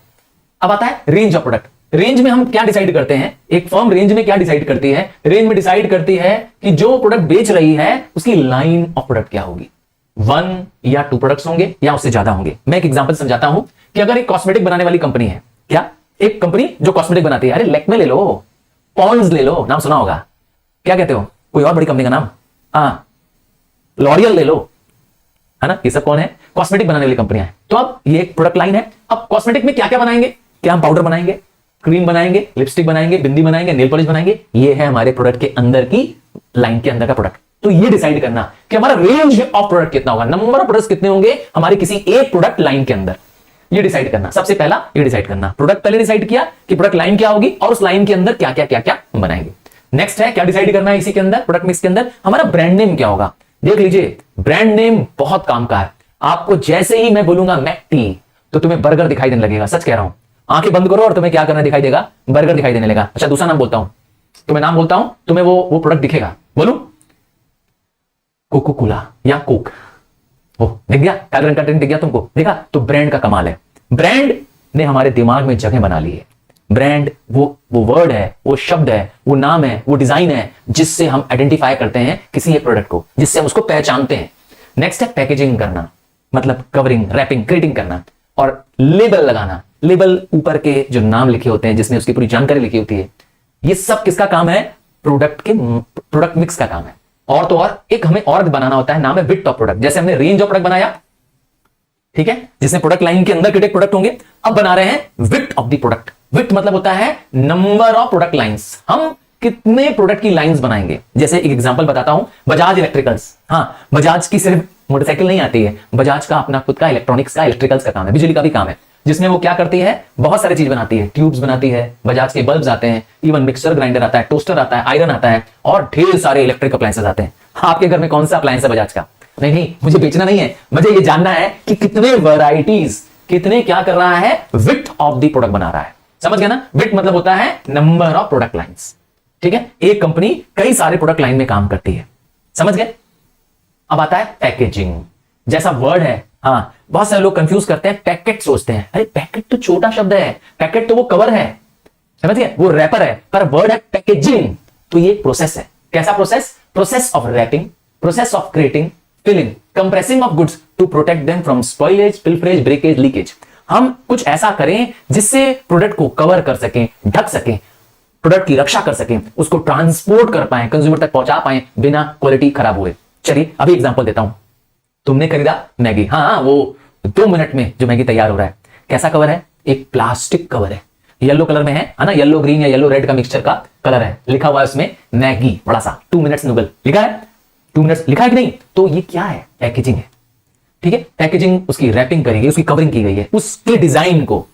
Speaker 1: अब आता है रेंज ऑफ प्रोडक्ट। रेंज में हम क्या डिसाइड करते हैं, एक फर्म रेंज में क्या डिसाइड करती है, रेंज में डिसाइड करती है कि जो प्रोडक्ट बेच रही है उसकी लाइन ऑफ प्रोडक्ट क्या होगी, 1 या 2 प्रोडक्ट्स होंगे या उससे ज्यादा होंगे। मैं एक एग्जांपल समझाता हूं कि अगर एक कॉस्मेटिक बनाने वाली कंपनी है, क्या एक कंपनी जो कॉस्मेटिक बनाती है, अरे लैक्मे ले लो, पॉन्ड्स ले लो, नाम सुना होगा, क्या कहते हो, कोई और बड़ी कंपनी का नाम, हाँ लॉरियल ले लो, है ना, ये सब कौन है, कॉस्मेटिक बनाने वाली कंपनियां हैं। तो अब ये एक प्रोडक्ट लाइन है। अब कॉस्मेटिक में क्या क्या बनाएंगे, क्या हम पाउडर बनाएंगे, क्रीम बनाएंगे, लिपस्टिक बनाएंगे, बिंदी बनाएंगे, नेल पॉलिश बनाएंगे, ये है हमारे प्रोडक्ट के अंदर की लाइन के अंदर का प्रोडक्ट। तो ये डिसाइड करना कि हमारा रेंज ऑफ प्रोडक्ट कितना होगा, नंबर ऑफ प्रोडक्ट्स कितने होंगे हमारे किसी एक प्रोडक्ट लाइन के अंदर, ये डिसाइड करना। सबसे पहला ये डिसाइड करना, प्रोडक्ट पहले डिसाइड किया कि प्रोडक्ट लाइन क्या होगी और उस लाइन के अंदर क्या क्या क्या क्या बनाएंगे। नेक्स्ट है क्या डिसाइड करना है इसी के अंदर, प्रोडक्ट मिक्स के अंदर हमारा ब्रांड नेम क्या होगा। देख लीजिए, ब्रांड नेम बहुत काम का है। आपको जैसे ही मैं बोलूंगा मैकटी, तो तुम्हें बर्गर दिखाई देने लगेगा, सच कह रहा हूं। आंखें बंद करो और तुम्हें क्या करना दिखाई देगा? बर्गर दिखाई देने लगा। अच्छा दूसरा नाम बोलता हूं, तुम्हें नाम बोलता हूं, तुम्हें वो प्रोडक्ट दिखेगा। बोलूं? कोको कोला या कोक। ओ दिख गया? काले रंग का ड्रिंक दिख गया तुमको? देखा? तो ब्रांड का कमाल है। ब्रांड ने हमारे दिमाग में जगह बना ली है। ब्रांड वो वर्ड है, वो शब्द है, वो नाम है, वो डिजाइन है जिससे हम आइडेंटिफाई करते हैं किसी एक प्रोडक्ट को, जिससे हम उसको पहचानते हैं। नेक्स्ट है पैकेजिंग करना, मतलब कवरिंग, रैपिंग, क्रिएटिंग करना और लेबल लगाना। लेबल ऊपर के जो नाम लिखे होते हैं जिसमें उसकी पूरी जानकारी लिखी होती है, ये सब किसका काम है? प्रोडक्ट मिक्स का काम है। और तो और एक हमें और बनाना होता है, नाम है विड्थ ऑफ प्रोडक्ट। जैसे हमने रेंज ऑफ प्रोडक्ट बनाया, ठीक है, जिसमें प्रोडक्ट लाइन के अंदर कितने प्रोडक्ट होंगे, अब बना रहे हैं width of the product. Width मतलब होता है नंबर ऑफ प्रोडक्ट लाइंस, हम कितने प्रोडक्ट की लाइंस बनाएंगे। जैसे एक एग्जांपल बताता हूं, बजाज इलेक्ट्रिकल्स। हाँ, बजाज की सिर्फ मोटरसाइकिल नहीं आती है, बजाज का अपना खुद का इलेक्ट्रॉनिक्स का, इलेक्ट्रिकल्स का काम है, बिजली का भी काम है, जिसमें वो क्या करती है, बहुत सारी चीज बनाती है। ट्यूब्स बनाती है, बजाज के बल्ब्स आते हैं, इवन मिक्सर ग्राइंडर आता है, टोस्टर आता है, आयरन आता है और ढेर सारे इलेक्ट्रिक अप्लायंसेस आते हैं। आपके घर में कौन सा अप्लायंस है बजाज का? नहीं, मुझे बेचना नहीं है, मुझे ये जानना है कि कितने वैरायटीज, कितने क्या कर रहा है, विड्थ ऑफ द प्रोडक्ट बना रहा है। समझ गया ना? विड्थ मतलब होता है नंबर ऑफ प्रोडक्ट लाइंस। ठीक है, एक कंपनी कई सारे प्रोडक्ट लाइन में काम करती है। समझ गए? अब आता है पैकेजिंग, जैसा वर्ड है। हाँ, बहुत सारे लोग कंफ्यूज करते हैं, पैकेट सोचते हैं, अरे पैकेट तो छोटा शब्द है, पैकेट तो वो कवर है, समझ गए, वो रैपर है, पर वर्ड है पैकेजिंग। तो ये प्रोसेस है। कैसा process? Process of wrapping, process of crating, filling, compressing of goods to protect them from spoilage, pilferage, breakage, leakage. हम कुछ ऐसा करें जिससे प्रोडक्ट को कवर कर सकें, ढक सकें, प्रोडक्ट की रक्षा कर सकें, उसको ट्रांसपोर्ट कर पाए, कंज्यूमर तक पहुंचा पाए बिना क्वालिटी खराब हुए। चलिए अभी एग्जांपल देता हूं। तुमने खरीदा मैगी, हाँ, वो 2 मिनट में जो मैगी तैयार हो रहा है, कैसा कवर है? एक प्लास्टिक कवर है, येलो कलर में है ना, येलो ग्रीन या येलो रेड का मिक्सचर का कलर है, लिखा हुआ है उसमें मैगी, बड़ा सा 2 मिनट्स नूडल लिखा है, 2 मिनट्स लिखा है कि नहीं? तो ये क्या है? पैकेजिंग है। ठीक है, पैकेजिंग, उसकी रैपिंग करी गई, उसकी कवरिंग की गई है, उसके डिजाइन को,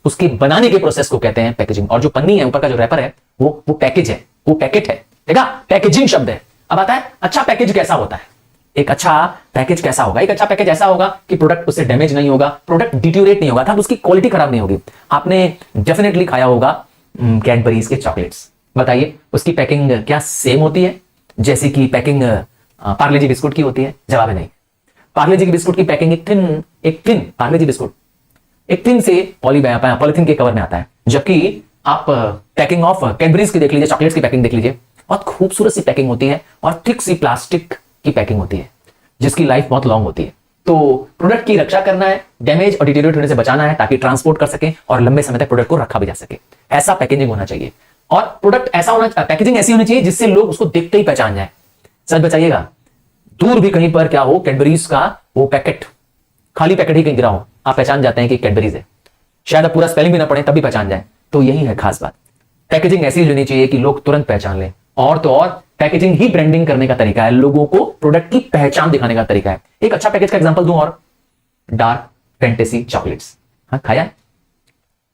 Speaker 1: उसके बनाने के प्रोसेस को कहते हैं पैकेजिंग। और जो पन्नी है, ऊपर का जो रैपर है, वो पैकेज है, वो पैकेट है। देखा? पैकेजिंग शब्द है। अब आता है अच्छा पैकेज कैसा होता है। एक अच्छा पैकेज कैसा होगा? एक अच्छा पैकेज ऐसा होगा कि प्रोडक्ट उससे डैमेज नहीं होगा, प्रोडक्ट डिट्यूरेट नहीं होगा, उसकी क्वालिटी खराब नहीं होगी। आपने डेफिनेटली खाया होगा कैडबरीज के चॉकलेट्स, बताइए उसकी पैकिंग क्या सेम होती है जैसे कि पैकिंग पार्ले जी बिस्कुट की होती है? जवाब है नहीं। पार्ले जी की बिस्कुट की पैकिंग एक थिन पार्ले जी बिस्कुट एक थिन से पॉलीथीन के कवर में आता है, जबकि आप पैकिंग ऑफ कैडबरीज की देख लीजिए, चॉकलेट्स की पैकिंग देख लीजिए, बहुत खूबसूरत सी पैकिंग होती है और थिक सी प्लास्टिक की पैकिंग होती है जिसकी लाइफ बहुत लॉन्ग होती है। तो प्रोडक्ट की रक्षा करना है, डैमेज और डिटेरियोरेट होने से बचाना है, ताकि ट्रांसपोर्ट कर सके और लंबे समय तक प्रोडक्ट को रखा भी जा सके। ऐसा पैकेजिंग होना चाहिए। और प्रोडक्ट ऐसा होना, पैकेजिंग ऐसी होनी चाहिए जिससे लोग उसको देखते ही पहचान जाए। सच बचाइएगा, दूर भी कहीं पर क्या हो, कैडबरीज का वो पैकेट, खाली पैकेट ही कहीं गिरा हो, आप पहचान जाते हैं कि कैडबरीज है। शायद आप पूरा स्पेलिंग भी ना पढ़े तब भी पहचान जाए। तो यही है खास बात। पैकेजिंग ऐसी होनी चाहिए कि लोग तुरंत पहचान लें। और तो और पैकेजिंग ही ब्रांडिंग करने का तरीका है, लोगों को प्रोडक्ट की पहचान दिखाने का तरीका है। एक अच्छा पैकेज का एग्जांपल दूं और, डार्क फैंटेसी चॉकलेट्स। हाँ, खाया?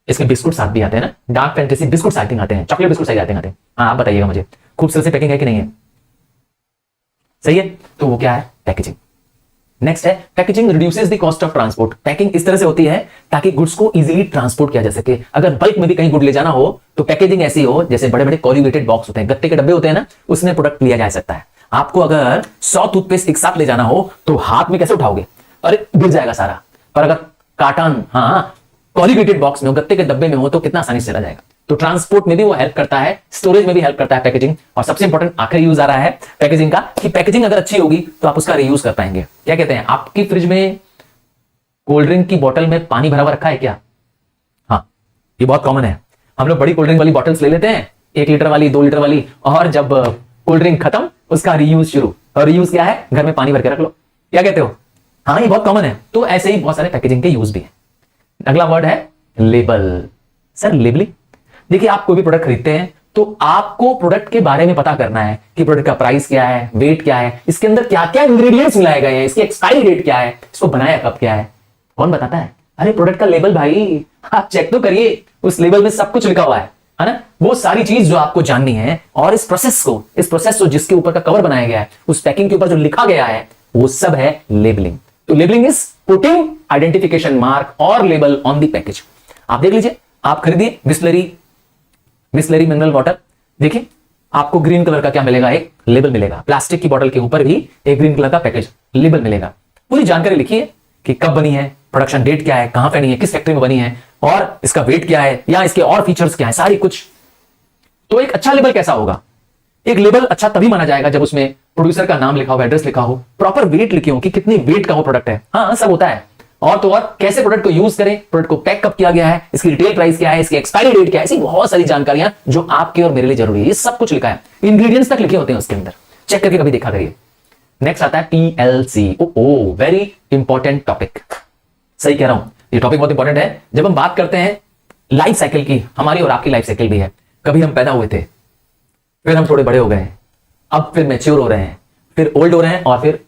Speaker 1: इसके बिस्कुट साथ भी आते हैं ना, डार्क फैंटेसी बिस्कुट साथ आते हैं, चॉकलेट बिस्कुट साथ आते हैं। हाँ, आप बताइएगा मुझे, खूबसूरत सी पैकिंग है कि नहीं है? सही है। तो वो क्या है? पैकेजिंग। नेक्स्ट है packaging reduces the cost of transport. Packing इस तरह से होती है ताकि गुड्स को इजीली ट्रांसपोर्ट किया जा सके। अगर बल्क में भी कहीं गुड ले जाना हो तो पैकेजिंग ऐसी हो, जैसे बड़े बड़े कॉर्रुगेटेड बॉक्स होते हैं, गत्ते के डब्बे होते हैं ना, उसमें प्रोडक्ट लिया जा सकता है। आपको अगर 100 टूथपेस्ट एक साथ ले जाना हो तो हाथ में कैसे उठाओगे? अरे गिर जाएगा सारा। पर अगर कार्टन, हाँ, कॉर्रुगेटेड बॉक्स में हो, गत्ते के डब्बे में हो, तो कितना आसानी से चला जाएगा। तो ट्रांसपोर्ट में भी वो हेल्प करता है, स्टोरेज में भी हेल्प करता है पैकेजिंग। और सबसे इंपॉर्टेंट आखिरी यूज आ रहा है पैकेजिंग का, कि पैकेजिंग अगर अच्छी होगी तो आप उसका रीयूज कर पाएंगे। क्या कहते हैं, आपकी फ्रिज में कोल्ड ड्रिंक की बोतल में पानी भरा हुआ रखा है क्या? हाँ, ये बहुत कॉमन है। हम लोग बड़ी कोल्ड ड्रिंक वाली बॉटल्स ले लेते हैं, 1 लीटर वाली, 2 लीटर वाली, और जब कोल्ड ड्रिंक खत्म उसका रीयूज शुरू। और रीयूज क्या है? घर में पानी भर के रख लो। क्या कहते हो? हाँ, ये बहुत कॉमन है। तो ऐसे ही बहुत सारे पैकेजिंग के यूज भी है। अगला वर्ड है लेबल। Sir, labelling. देखिए, आप कोई भी प्रोडक्ट खरीदते हैं तो आपको प्रोडक्ट के बारे में पता करना है कि प्रोडक्ट का प्राइस क्या है, वेट क्या है, इसके अंदर क्या क्या इंग्रेडिएंट्स मिलाए गए हैं, इसकी एक्सपायरी डेट क्या है, इसको बनाया कब क्या है। कौन बताता है? अरे प्रोडक्ट का लेबल भाई, आप चेक तो करिए, उस लेबल में सब कुछ लिखा हुआ है ना। वो सारी चीज जो आपको जाननी है, और इस प्रोसेस को जिसके ऊपर का कवर बनाया गया है, उस पैकिंग के ऊपर जो लिखा गया है, वो सब है लेबलिंग। तो labelling is putting identification mark और लेबल ऑन द पैकेज। आप देख लीजिए, आप खरीदिए बिस्लरी मिनरल वाटर, देखिए आपको ग्रीन कलर का क्या मिलेगा, एक लेबल मिलेगा। प्लास्टिक की बोतल के ऊपर भी एक ग्रीन कलर का पैकेज लेबल मिलेगा। पूरी जानकारी लिखिए कि कब बनी है, प्रोडक्शन डेट क्या है, कहां बनी है, किस फैक्ट्री में बनी है, और इसका वेट क्या है, या इसके और फीचर्स क्या है, सारी कुछ। तो एक अच्छा लेबल कैसा होगा? एक लेबल अच्छा तभी माना जाएगा जब उसमें प्रोड्यूसर का नाम लिखा हो, एड्रेस लिखा हो, प्रॉपर वेट लिखे हो कि कितने वेट का वो प्रोडक्ट है। हाँ, सब होता है। और तो और कैसे प्रोडक्ट को यूज करें, प्रोडक्ट को पैक कब किया गया है, इसकी रिटेल प्राइस क्या है, इसकी एक्सपायरी डेट क्या है, ऐसी बहुत सारी जानकारियां जो आपके और मेरे लिए जरूरी है। ये सब कुछ लिखा है, इंग्रेडिएंट्स तक लिखे होते हैं उसके अंदर, चेक करके कभी देखा करिए। नेक्स्ट आता है PLC। ओ वेरी इंपॉर्टेंट टॉपिक। सही कह रहा हूं, ये टॉपिक बहुत इंपॉर्टेंट है। जब हम बात करते हैं लाइफ साइकिल की, हमारी और आपकी लाइफ साइकिल भी है। कभी हम पैदा हुए थे, फिर हम थोड़े बड़े हो गए, अब फिर मैच्योर हो रहे हैं, फिर ओल्ड हो रहे हैं, और फिर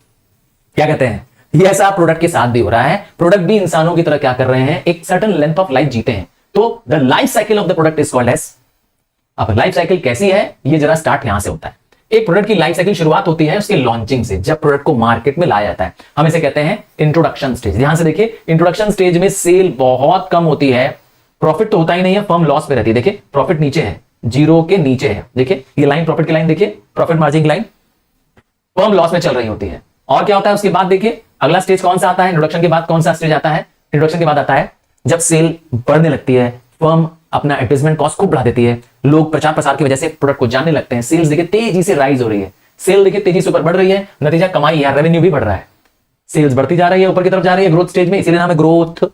Speaker 1: क्या कहते हैं, ये ऐसा प्रोडक्ट के साथ भी हो रहा है। प्रोडक्ट भी इंसानों की तरह क्या कर रहे हैं, एक सर्टेन लेंथ ऑफ लाइफ जीते हैं। तो the life cycle of the product is called age. अब लाइफ साइकिल कैसी है, ये जरा स्टार्ट यहां से होता है। एक प्रोडक्ट की लाइफ साइकिल शुरुआत होती है उसके लॉन्चिंग से, जब प्रोडक्ट को मार्केट में लाया जाता है। हम इसे कहते हैं इंट्रोडक्शन स्टेज। ध्यान से देखिए, इंट्रोडक्शन स्टेज में सेल बहुत कम होती है, प्रॉफिट तो होता ही नहीं है, फर्म लॉस में रहती है। देखिए प्रॉफिट नीचे है, जीरो के नीचे है। देखिए ये लाइन प्रॉफिट की लाइन, देखिए प्रॉफिट मार्जिन की लाइन, फर्म लॉस में चल रही होती है। और क्या होता है उसके बाद, देखिए अगला स्टेज कौन सा आता है, इंट्रोडक्शन के बाद कौन सा स्टेज आता है? इंट्रोडक्शन के बाद आता है जब सेल बढ़ने लगती है, फर्म अपना एडवर्टाइजमेंट कॉस्ट खूब बढ़ा देती है, लोग प्रचार प्रसार की वजह से प्रोडक्ट को जानने लगते हैं, सेल्स देखिए तेजी से राइज हो रही है, सेल देखिए तेजी से ऊपर बढ़ रही है, नतीजा कमाई या रेवेन्यू भी बढ़ रहा है, सेल्स बढ़ती जा रही है, ऊपर की तरफ जा रही है ग्रोथ स्टेज में, इसीलिए नाम है ग्रोथ।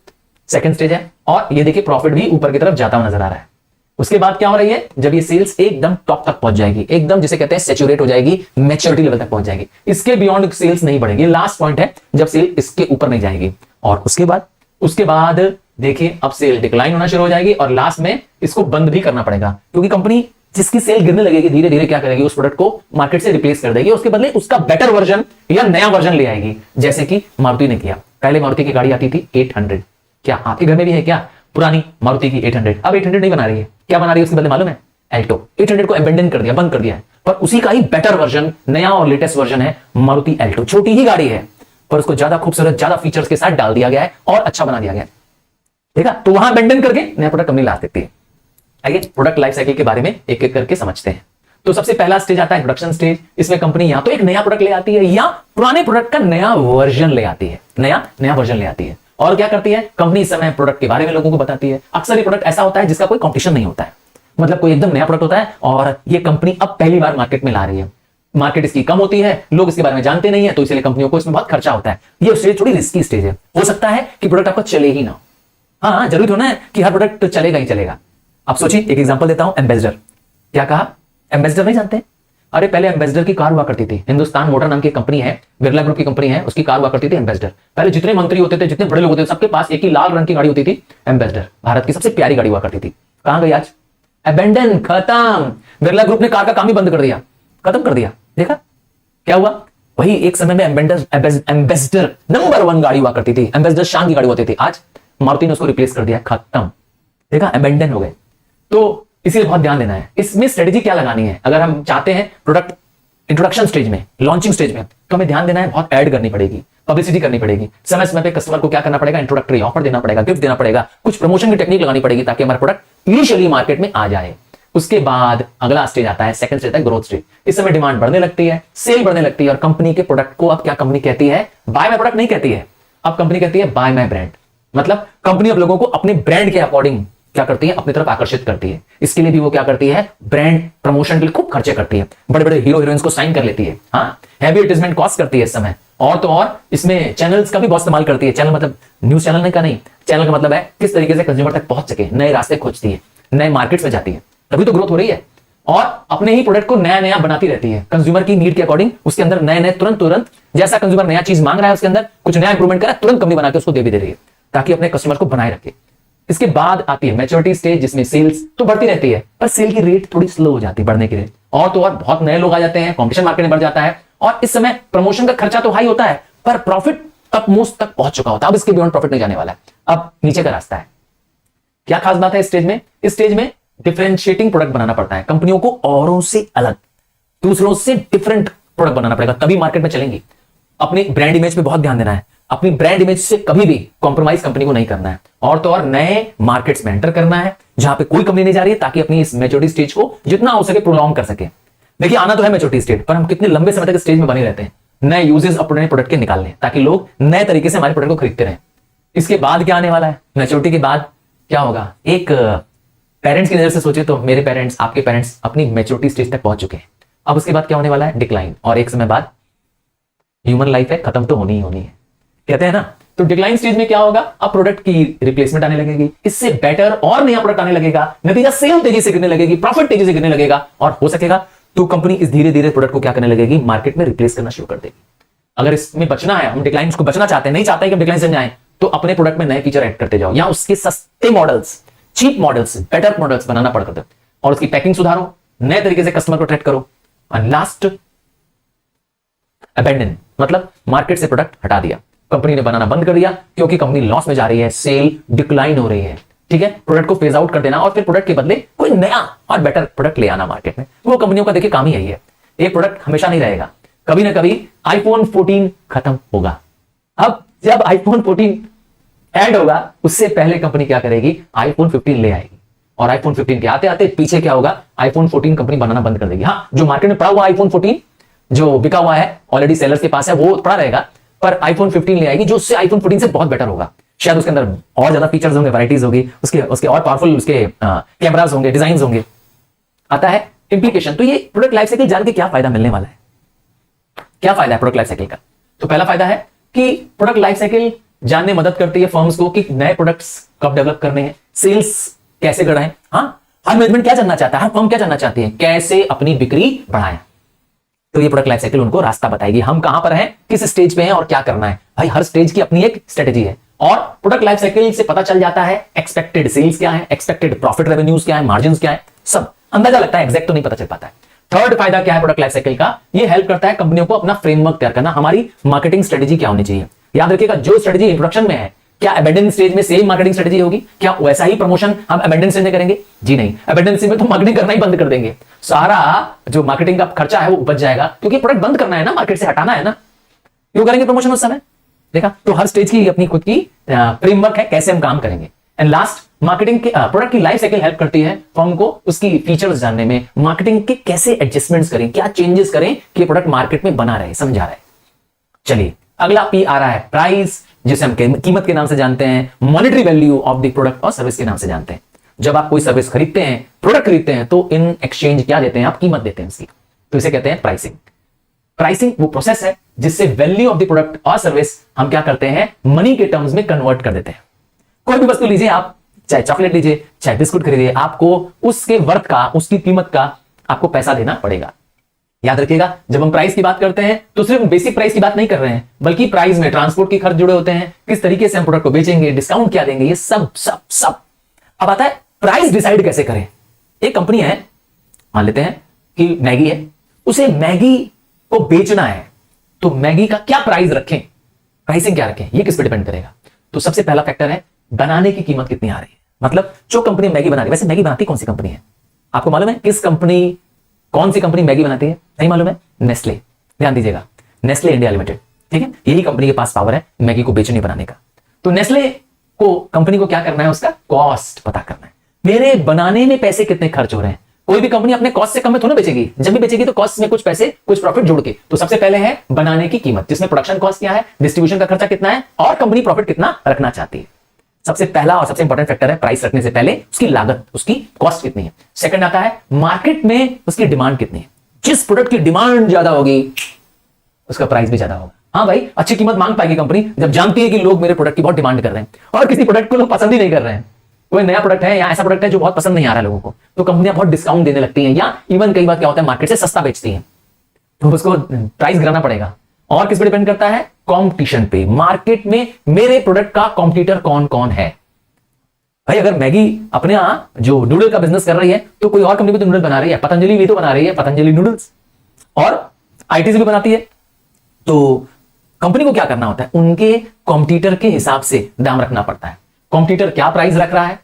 Speaker 1: सेकंड स्टेज है, और ये देखिए प्रॉफिट भी ऊपर की तरफ जाता हुआ नजर आ रहा है। उसके बाद क्या हो रही है, जब ये सेल्स एकदम टॉप तक पहुंच जाएगी, एकदम जिसे कहते हैं सैचुरेट हो जाएगी, मैच्योरिटी लेवल तक पहुंच जाएगी, इसके बियॉन्ड सेल्स नहीं बढ़ेगी। लास्ट पॉइंट है जब सेल इसके ऊपर नहीं जाएगी। और उसके बाद देखिए अब सेल डिक्लाइन होना शुरू हो जाएगी, और लास्ट में इसको बंद भी करना पड़ेगा, क्योंकि कंपनी जिसकी सेल गिरने लगेगी धीरे धीरे क्या करेगी, उस प्रोडक्ट को मार्केट से रिप्लेस कर देगी, उसके बदले उसका बेटर वर्जन या नया वर्जन ले आएगी, जैसे कि मारुति ने किया। पहले मारुति की गाड़ी आती थी 800, क्या आपके घर में भी है क्या पुरानी मारुति की 800? अब 800 नहीं बना रही है, क्या बना रही है उसके बदले मालूम है? एल्टो। 800 को अबेंडन कर दिया, बंद कर दिया है, पर उसी का ही बेटर वर्जन, नया और लेटेस्ट वर्जन है मारुति एल्टो। छोटी ही गाड़ी है पर उसको ज्यादा खूबसूरत, ज्यादा फीचर्स के साथ डाल दिया गया है और अच्छा बना दिया गया है। ठीक है, तो वहां अबेंडन करके नया प्रोडक्ट कंपनी ला सकती है। आइए प्रोडक्ट लाइफ साइकिल के बारे में एक एक करके समझते हैं। तो सबसे पहला स्टेज आता है इंट्रोडक्शन स्टेज। इसमें कंपनी या तो एक नया प्रोडक्ट ले आती है या पुराने प्रोडक्ट का नया वर्जन ले आती है, नया वर्जन ले आती है। और क्या करती है कंपनी, इस समय प्रोडक्ट के बारे में लोगों को बताती है। अक्सर ये प्रोडक्ट ऐसा होता है जिसका कोई कंपटीशन नहीं होता है, मतलब कोई एकदम नया प्रोडक्ट होता है और ये कंपनी अब पहली बार मार्केट में ला रही है, मार्केट इसकी कम होती है, लोग इसके बारे में जानते नहीं है, तो इसलिए कंपनियों को इसमें बहुत खर्चा होता है। ये स्टेज थोड़ी रिस्की स्टेज है, हो सकता है कि प्रोडक्ट आपका चले ही ना। हाँ, जरूरी होना है कि हर प्रोडक्ट चलेगा ही चलेगा। आप सोचिए, एक एग्जांपल देता हूं, एम्बेसडर। क्या कहा? एम्बेसडर नहीं जानते? अरे पहले एम्बेसडर की कार हुआ करती थी, हिंदुस्तान मोटर नाम की कंपनी है, बिरला ग्रुप की कंपनी है, उसकी कार हुआ करती थी एम्बेसडर। पहले जितने मंत्री होते थे, जितने बड़े लोग होते थे, सबके पास एक ही लाल रंग की गाड़ी होती थी, एम्बेसडर। भारत की सबसे प्यारी गाड़ी हुआ करती थी। कहां गई आज? अबेंडन, खत्म। बिरला ग्रुप ने कार का काम ही बंद कर दिया, खत्म कर दिया। देखा क्या हुआ? वही एक समय में एम्बेसडर नंबर 1 गाड़ी हुआ करती थी, एम्बेसडर शान की गाड़ी होती थी, आज मारुति ने उसको रिप्लेस कर दिया, खत्म। देखा, अबेंडन हो गए। तो इसीलिए बहुत ध्यान देना है। इसमें स्ट्रेटेजी क्या लगानी है, अगर हम चाहते हैं प्रोडक्ट इंट्रोडक्शन स्टेज में, लॉन्चिंग स्टेज में, तो हमें ध्यान देना है, बहुत ऐड करनी पड़ेगी, पब्लिसिटी करनी पड़ेगी, समय समय पे कस्टमर को क्या करना पड़ेगा, इंट्रोडक्टरी ऑफर देना पड़ेगा, गिफ्ट देना पड़ेगा, कुछ प्रमोशन की टेक्निक लगानी पड़ेगी ताकि हमारा प्रोडक्ट इनिशियली मार्केट में आ जाए। उसके बाद अगला स्टेज आता है, सेकंड स्टेज है ग्रोथ स्टेज। इस समय डिमांड बढ़ने लगती है, सेल बढ़ने लगती है, और कंपनी के प्रोडक्ट को अब क्या कंपनी कहती है, बाय माय प्रोडक्ट नहीं कहती है, अब कंपनी कहती है बाय माय ब्रांड। मतलब कंपनी अब लोगों को अपने ब्रांड के अकॉर्डिंग क्या करती है, अपनी तरफ आकर्षित करती है। इसके लिए भी वो क्या करती है, ब्रांड प्रमोशन के लिए खूब खर्चे करती है, बड़े बड़े हीरो हीरोइंस को साइन कर लेती है, हाँ, हैवी एडवर्टाइजमेंट कॉस्ट करती है इस समय। और तो और इसमें चैनल्स का भी बहुत इस्तेमाल करती है। चैनल मतलब न्यूज चैनल का नहीं, चैनल का मतलब है किस तरीके से कंज्यूमर तक पहुंच सके, नए रास्ते खोजती है, नए मार्केट्स में जाती है, तभी तो ग्रोथ हो रही है। और अपने ही प्रोडक्ट को नया नया बनाती रहती है, कंज्यूमर की नीड के अकॉर्डिंग, उसके अंदर नए नए तुरंत जैसा कंज्यूमर नया चीज मांग रहा है, उसके अंदर कुछ नया इंप्रूवमेंट करा, तुरंत कंपनी बना के उसको दे भी दे रही है, ताकि अपने कस्टमर को बनाए रखे। इसके बाद आती है मैच्योरिटी स्टेज, जिसमें सेल्स तो बढ़ती रहती है, पर सेल की रेट थोड़ी स्लो हो जाती है बढ़ने की रेट। और तो और बहुत नए लोग आ जाते हैं, कंपटीशन मार्केट में बढ़ जाता है, और इस समय प्रमोशन का खर्चा तो हाई होता है, पर प्रॉफिट तक मोस्ट तक पहुंच चुका होता है। अब इसके बियॉन्ड प्रॉफिट नहीं जाने वाला है, अब नीचे का रास्ता है। क्या खास बात है इस स्टेज में? इस स्टेज में डिफरेंशिएटिंग प्रोडक्ट बनाना पड़ता है, कंपनियों को औरों से अलग, दूसरों से डिफरेंट प्रोडक्ट बनाना पड़ेगा, तभी मार्केट में चलेंगी। अपने ब्रांड इमेज पे बहुत ध्यान देना है। अपनी ब्रांड इमेज से कभी भी कॉम्प्रोमाइज कंपनी को नहीं करना है, और तो और नए मार्केट्स में एंटर करना है जहां पे कोई कंपनी नहीं जा रही है, ताकि अपनी इस मैच्योरिटी स्टेज को जितना हो सके प्रोलॉन्ग कर सके। देखिए आना तो है मैच्योरिटी स्टेज, पर हम कितने लंबे समय तक स्टेज में बने रहते हैं, नए यूजेस अपने प्रोडक्ट के निकाल लें ताकि लोग नए तरीके से हमारे प्रोडक्ट को खरीदते रहें। इसके बाद क्या आने वाला है, मैच्योरिटी के बाद क्या होगा? एक पेरेंट्स की नजर से सोचे तो मेरे पेरेंट्स, आपके पेरेंट्स अपनी मैच्योरिटी स्टेज तक पहुंच चुके हैं। अब उसके बाद क्या होने वाला है? डिक्लाइन। और एक समय बाद ह्यूमन लाइफ है, खत्म तो होनी ही होनी है, कहते हैं ना। तो डिक्लाइन स्टेज में क्या होगा? अब प्रोडक्ट की रिप्लेसमेंट आने लगेगी, इससे बेटर और नया प्रोडक्ट आने लगेगा, नतीजा सेल तेजी से गिरने लगेगी, प्रॉफिट तेजी से गिरने लगेगा, और हो सकेगा तो कंपनी इस धीरे धीरे प्रोडक्ट को क्या करने लगेगी? मार्केट में रिप्लेस करना शुरू कर देगी। अगर इसमें बचना है, हम डिक्लाइन को बचना चाहते हैं, नहीं चाहते कि हम डिक्लाइन से जाएं, तो अपने प्रोडक्ट में नए फीचर ऐड करते जाओ, या उसके सस्ते models, cheap models, better models बनाना पड़ करते, और उसकी पैकिंग सुधारो, नए तरीके से कस्टमर को ट्रीट करो। और लास्ट, अबेंडन, मतलब मार्केट से प्रोडक्ट हटा दिया, कंपनी ने बनाना बंद कर दिया क्योंकि कंपनी लॉस में जा रही है, सेल डिक्लाइन हो रही है, ठीक है। प्रोडक्ट को फेज आउट कर देना और फिर प्रोडक्ट के बदले कोई नया और बेटर प्रोडक्ट ले आना मार्केट में। वो कंपनियों का देखिए काम ही यही है। एक प्रोडक्ट हमेशा नहीं रहेगा, कभी ना कभी आईफोन 14 खत्म होगा। अब जब आईफोन 14 ऐड होगा, उससे पहले कंपनी क्या करेगी? आईफोन 15 ले आएगी, और आईफोन 15 के आते आते पीछे क्या होगा? आईफोन 14 कंपनी बनाना बंद कर देगी। हाँ, जो मार्केट में पड़ा हुआ आईफोन 14 जो बिका हुआ है ऑलरेडी सेलर्स के पास है, वो पड़ा रहेगा, पर आईफोन 15 ले आएगी जो उससे आईफोन 14 से बहुत बेटर होगा। शायद उसके अंदर और ज्यादा फीचर्स होंगे, वैराइटीज होगी, उसके और पावरफुल उसके कैमरास होंगे, डिजाइन होंगे। आता है इंप्लीकेशन। तो ये प्रोडक्ट लाइफ साइकिल जान के क्या फायदा मिलने वाला है? क्या फायदा है प्रोडक्ट लाइफ साइकिल का? तो पहला फायदा है कि प्रोडक्ट लाइफ साइकिल जानने मदद करती है फर्म्स को कि नए प्रोडक्ट्स कब डेवलप करने हैं, सेल्स कैसे बढ़ाएं। हाँ, हर मैनेजमेंट क्या जानना चाहता है, हर फर्म क्या जानना चाहती है? कैसे अपनी बिक्री बढ़ाएं। तो ये प्रोडक्ट लाइफ साइकिल उनको रास्ता बताएगी, हम कहां पर हैं, किस स्टेज पे हैं और क्या करना है। भाई हर स्टेज की अपनी एक स्ट्रेटेजी है, और प्रोडक्ट लाइफ साइकिल से पता चल जाता है एक्सपेक्टेड सेल्स क्या है, एक्सपेक्टेड प्रॉफिट रेवेन्यूज क्या है, मार्जिन्स क्या है, सब अंदाजा लगता है, एग्जैक्ट तो नहीं पता चल पाता है। थर्ड फायदा क्या है प्रोडक्ट लाइफ साइकिल का? ये हेल्प करता है कंपनियों को अपना फ्रेमवर्क तैयार करना, हमारी मार्केटिंग स्ट्रेटेजी क्या होनी चाहिए। याद रखिएगा, जो स्ट्रेटेजी इंट्रोडक्शन में है, क्या अबेंडन स्टेज में सेम मार्केटिंग स्ट्रेटेजी होगी? क्या वैसा ही प्रमोशन हम अबेंडन स्टेज में करेंगे? जी नहीं, अबेंडन स्टेज में तो मार्केटिंग करना ही बंद कर देंगे, सारा जो मार्केटिंग का खर्चा है वो बच जाएगा, क्योंकि प्रोडक्ट बंद करना है ना, मार्केट से हटाना है ना, क्यों करेंगे प्रमोशन उस समय? देखा, तो हर स्टेज की अपनी खुद की फ्रेमवर्क है कैसे हम काम करेंगे। एंड लास्ट, मार्केटिंग के प्रोडक्ट की लाइफ साइकिल हेल्प करती है फर्म को उसकी फीचर्स जानने में, मार्केटिंग के कैसे एडजस्टमेंट्स करें, क्या चेंजेस करें कि प्रोडक्ट मार्केट में बना रहे, समझा रहे। चलिए अगला पी आ रहा है प्राइस, जिसे हम कीमत के नाम से जानते हैं, monetary value of the product और सर्विस के नाम से जानते हैं। जब आप कोई सर्विस खरीदते हैं, प्रोडक्ट खरीदते हैं, तो इन एक्सचेंज क्या देते हैं? आप कीमत देते हैं उसकी, तो इसे कहते हैं प्राइसिंग। प्राइसिंग वो प्रोसेस है जिससे वैल्यू ऑफ द प्रोडक्ट और सर्विस हम क्या करते हैं? मनी के टर्म्स में कन्वर्ट कर देते हैं। कोई भी वस्तु लीजिए आप, चाहे चॉकलेट लीजिए, चाहे बिस्कुट खरीदिए, आपको उसके वर्थ का, उसकी कीमत का आपको पैसा देना पड़ेगा। याद रखिएगा, जब हम प्राइस की बात करते हैं तो सिर्फ बेसिक प्राइस की बात नहीं कर रहे हैं, बल्कि प्राइस में ट्रांसपोर्ट के खर्च जुड़े होते हैं, किस तरीके से हम प्रोडक्ट को बेचेंगे, डिस्काउंट क्या देंगे, ये सब सब सब। अब आता है प्राइस डिसाइड कैसे करें। एक कंपनी है, मान लेते हैं कि मैगी है, उसे मैगी को बेचना है, तो मैगी का क्या प्राइस रखें, प्राइसिंग क्या रखें, ये किस पे डिपेंड करेगा? तो सबसे पहला फैक्टर है बनाने की कीमत कितनी आ रही है। मतलब जो कंपनी मैगी बना रही है, वैसे मैगी बनाती कौन सी कंपनी है? आपको मालूम है किस कंपनी, कौन सी कंपनी मैगी बनाती है? नहीं मालूम है? नेस्ले। ध्यान दीजिएगा, नेस्ले इंडिया लिमिटेड, ठीक है, यही कंपनी के पास पावर है मैगी को बेचने बनाने का। तो नेस्ले को, कंपनी को क्या करना है? उसका कॉस्ट पता करना है, मेरे बनाने में पैसे कितने खर्च हो रहे हैं। कोई भी कंपनी अपने कॉस्ट से कम में थोड़ा बेचेगी, जब भी बेचेगी तो कॉस्ट में कुछ पैसे, कुछ प्रॉफिट जोड़ के। तो सबसे पहले है बनाने की कीमत, जिसमें प्रोडक्शन कॉस्ट क्या है, डिस्ट्रीब्यूशन का खर्चा कितना है, और कंपनी प्रॉफिट कितना रखना चाहती है। सबसे पहला और सबसे इंपॉर्टेंट फैक्टर है प्राइस रखने से पहले उसकी लागत, उसकी कॉस्ट कितनी है। सेकंड आता है मार्केट में उसकी डिमांड कितनी है। जिस प्रोडक्ट की डिमांड ज्यादा होगी उसका प्राइस भी ज्यादा होगा। हाँ भाई, अच्छी कीमत मांग पाएगी कंपनी जब जानती है कि लोग मेरे प्रोडक्ट की बहुत डिमांड कर रहे हैं, और किसी प्रोडक्ट को लोग पसंद ही नहीं कर रहे हैं। कोई नया प्रोडक्ट है या ऐसा प्रोडक्ट है जो बहुत पसंद नहीं आ रहा है लोगों को, तो कंपनियां बहुत डिस्काउंट देने लगती हैं, या इवन कई बार क्या होता है मार्केट से सस्ता बेचती हैं, तो उसको प्राइस गिराना पड़ेगा। और किस पे डिपेंड करता है? कंपटीशन पे। मार्केट में मेरे प्रोडक्ट का कॉम्पिटिटर कौन कौन है। भाई अगर मैगी अपने यहां जो नूडल का बिजनेस कर रही है, तो कोई और कंपनी भी तो नूडल बना रही है, पतंजलि भी तो बना रही है पतंजलि नूडल्स, और आईटीसी भी बनाती है। तो कंपनी को क्या करना होता है? उनके कॉम्पिटिटर के हिसाब से दाम रखना पड़ता है। कॉम्पिटिटर क्या प्राइस रख रहा है,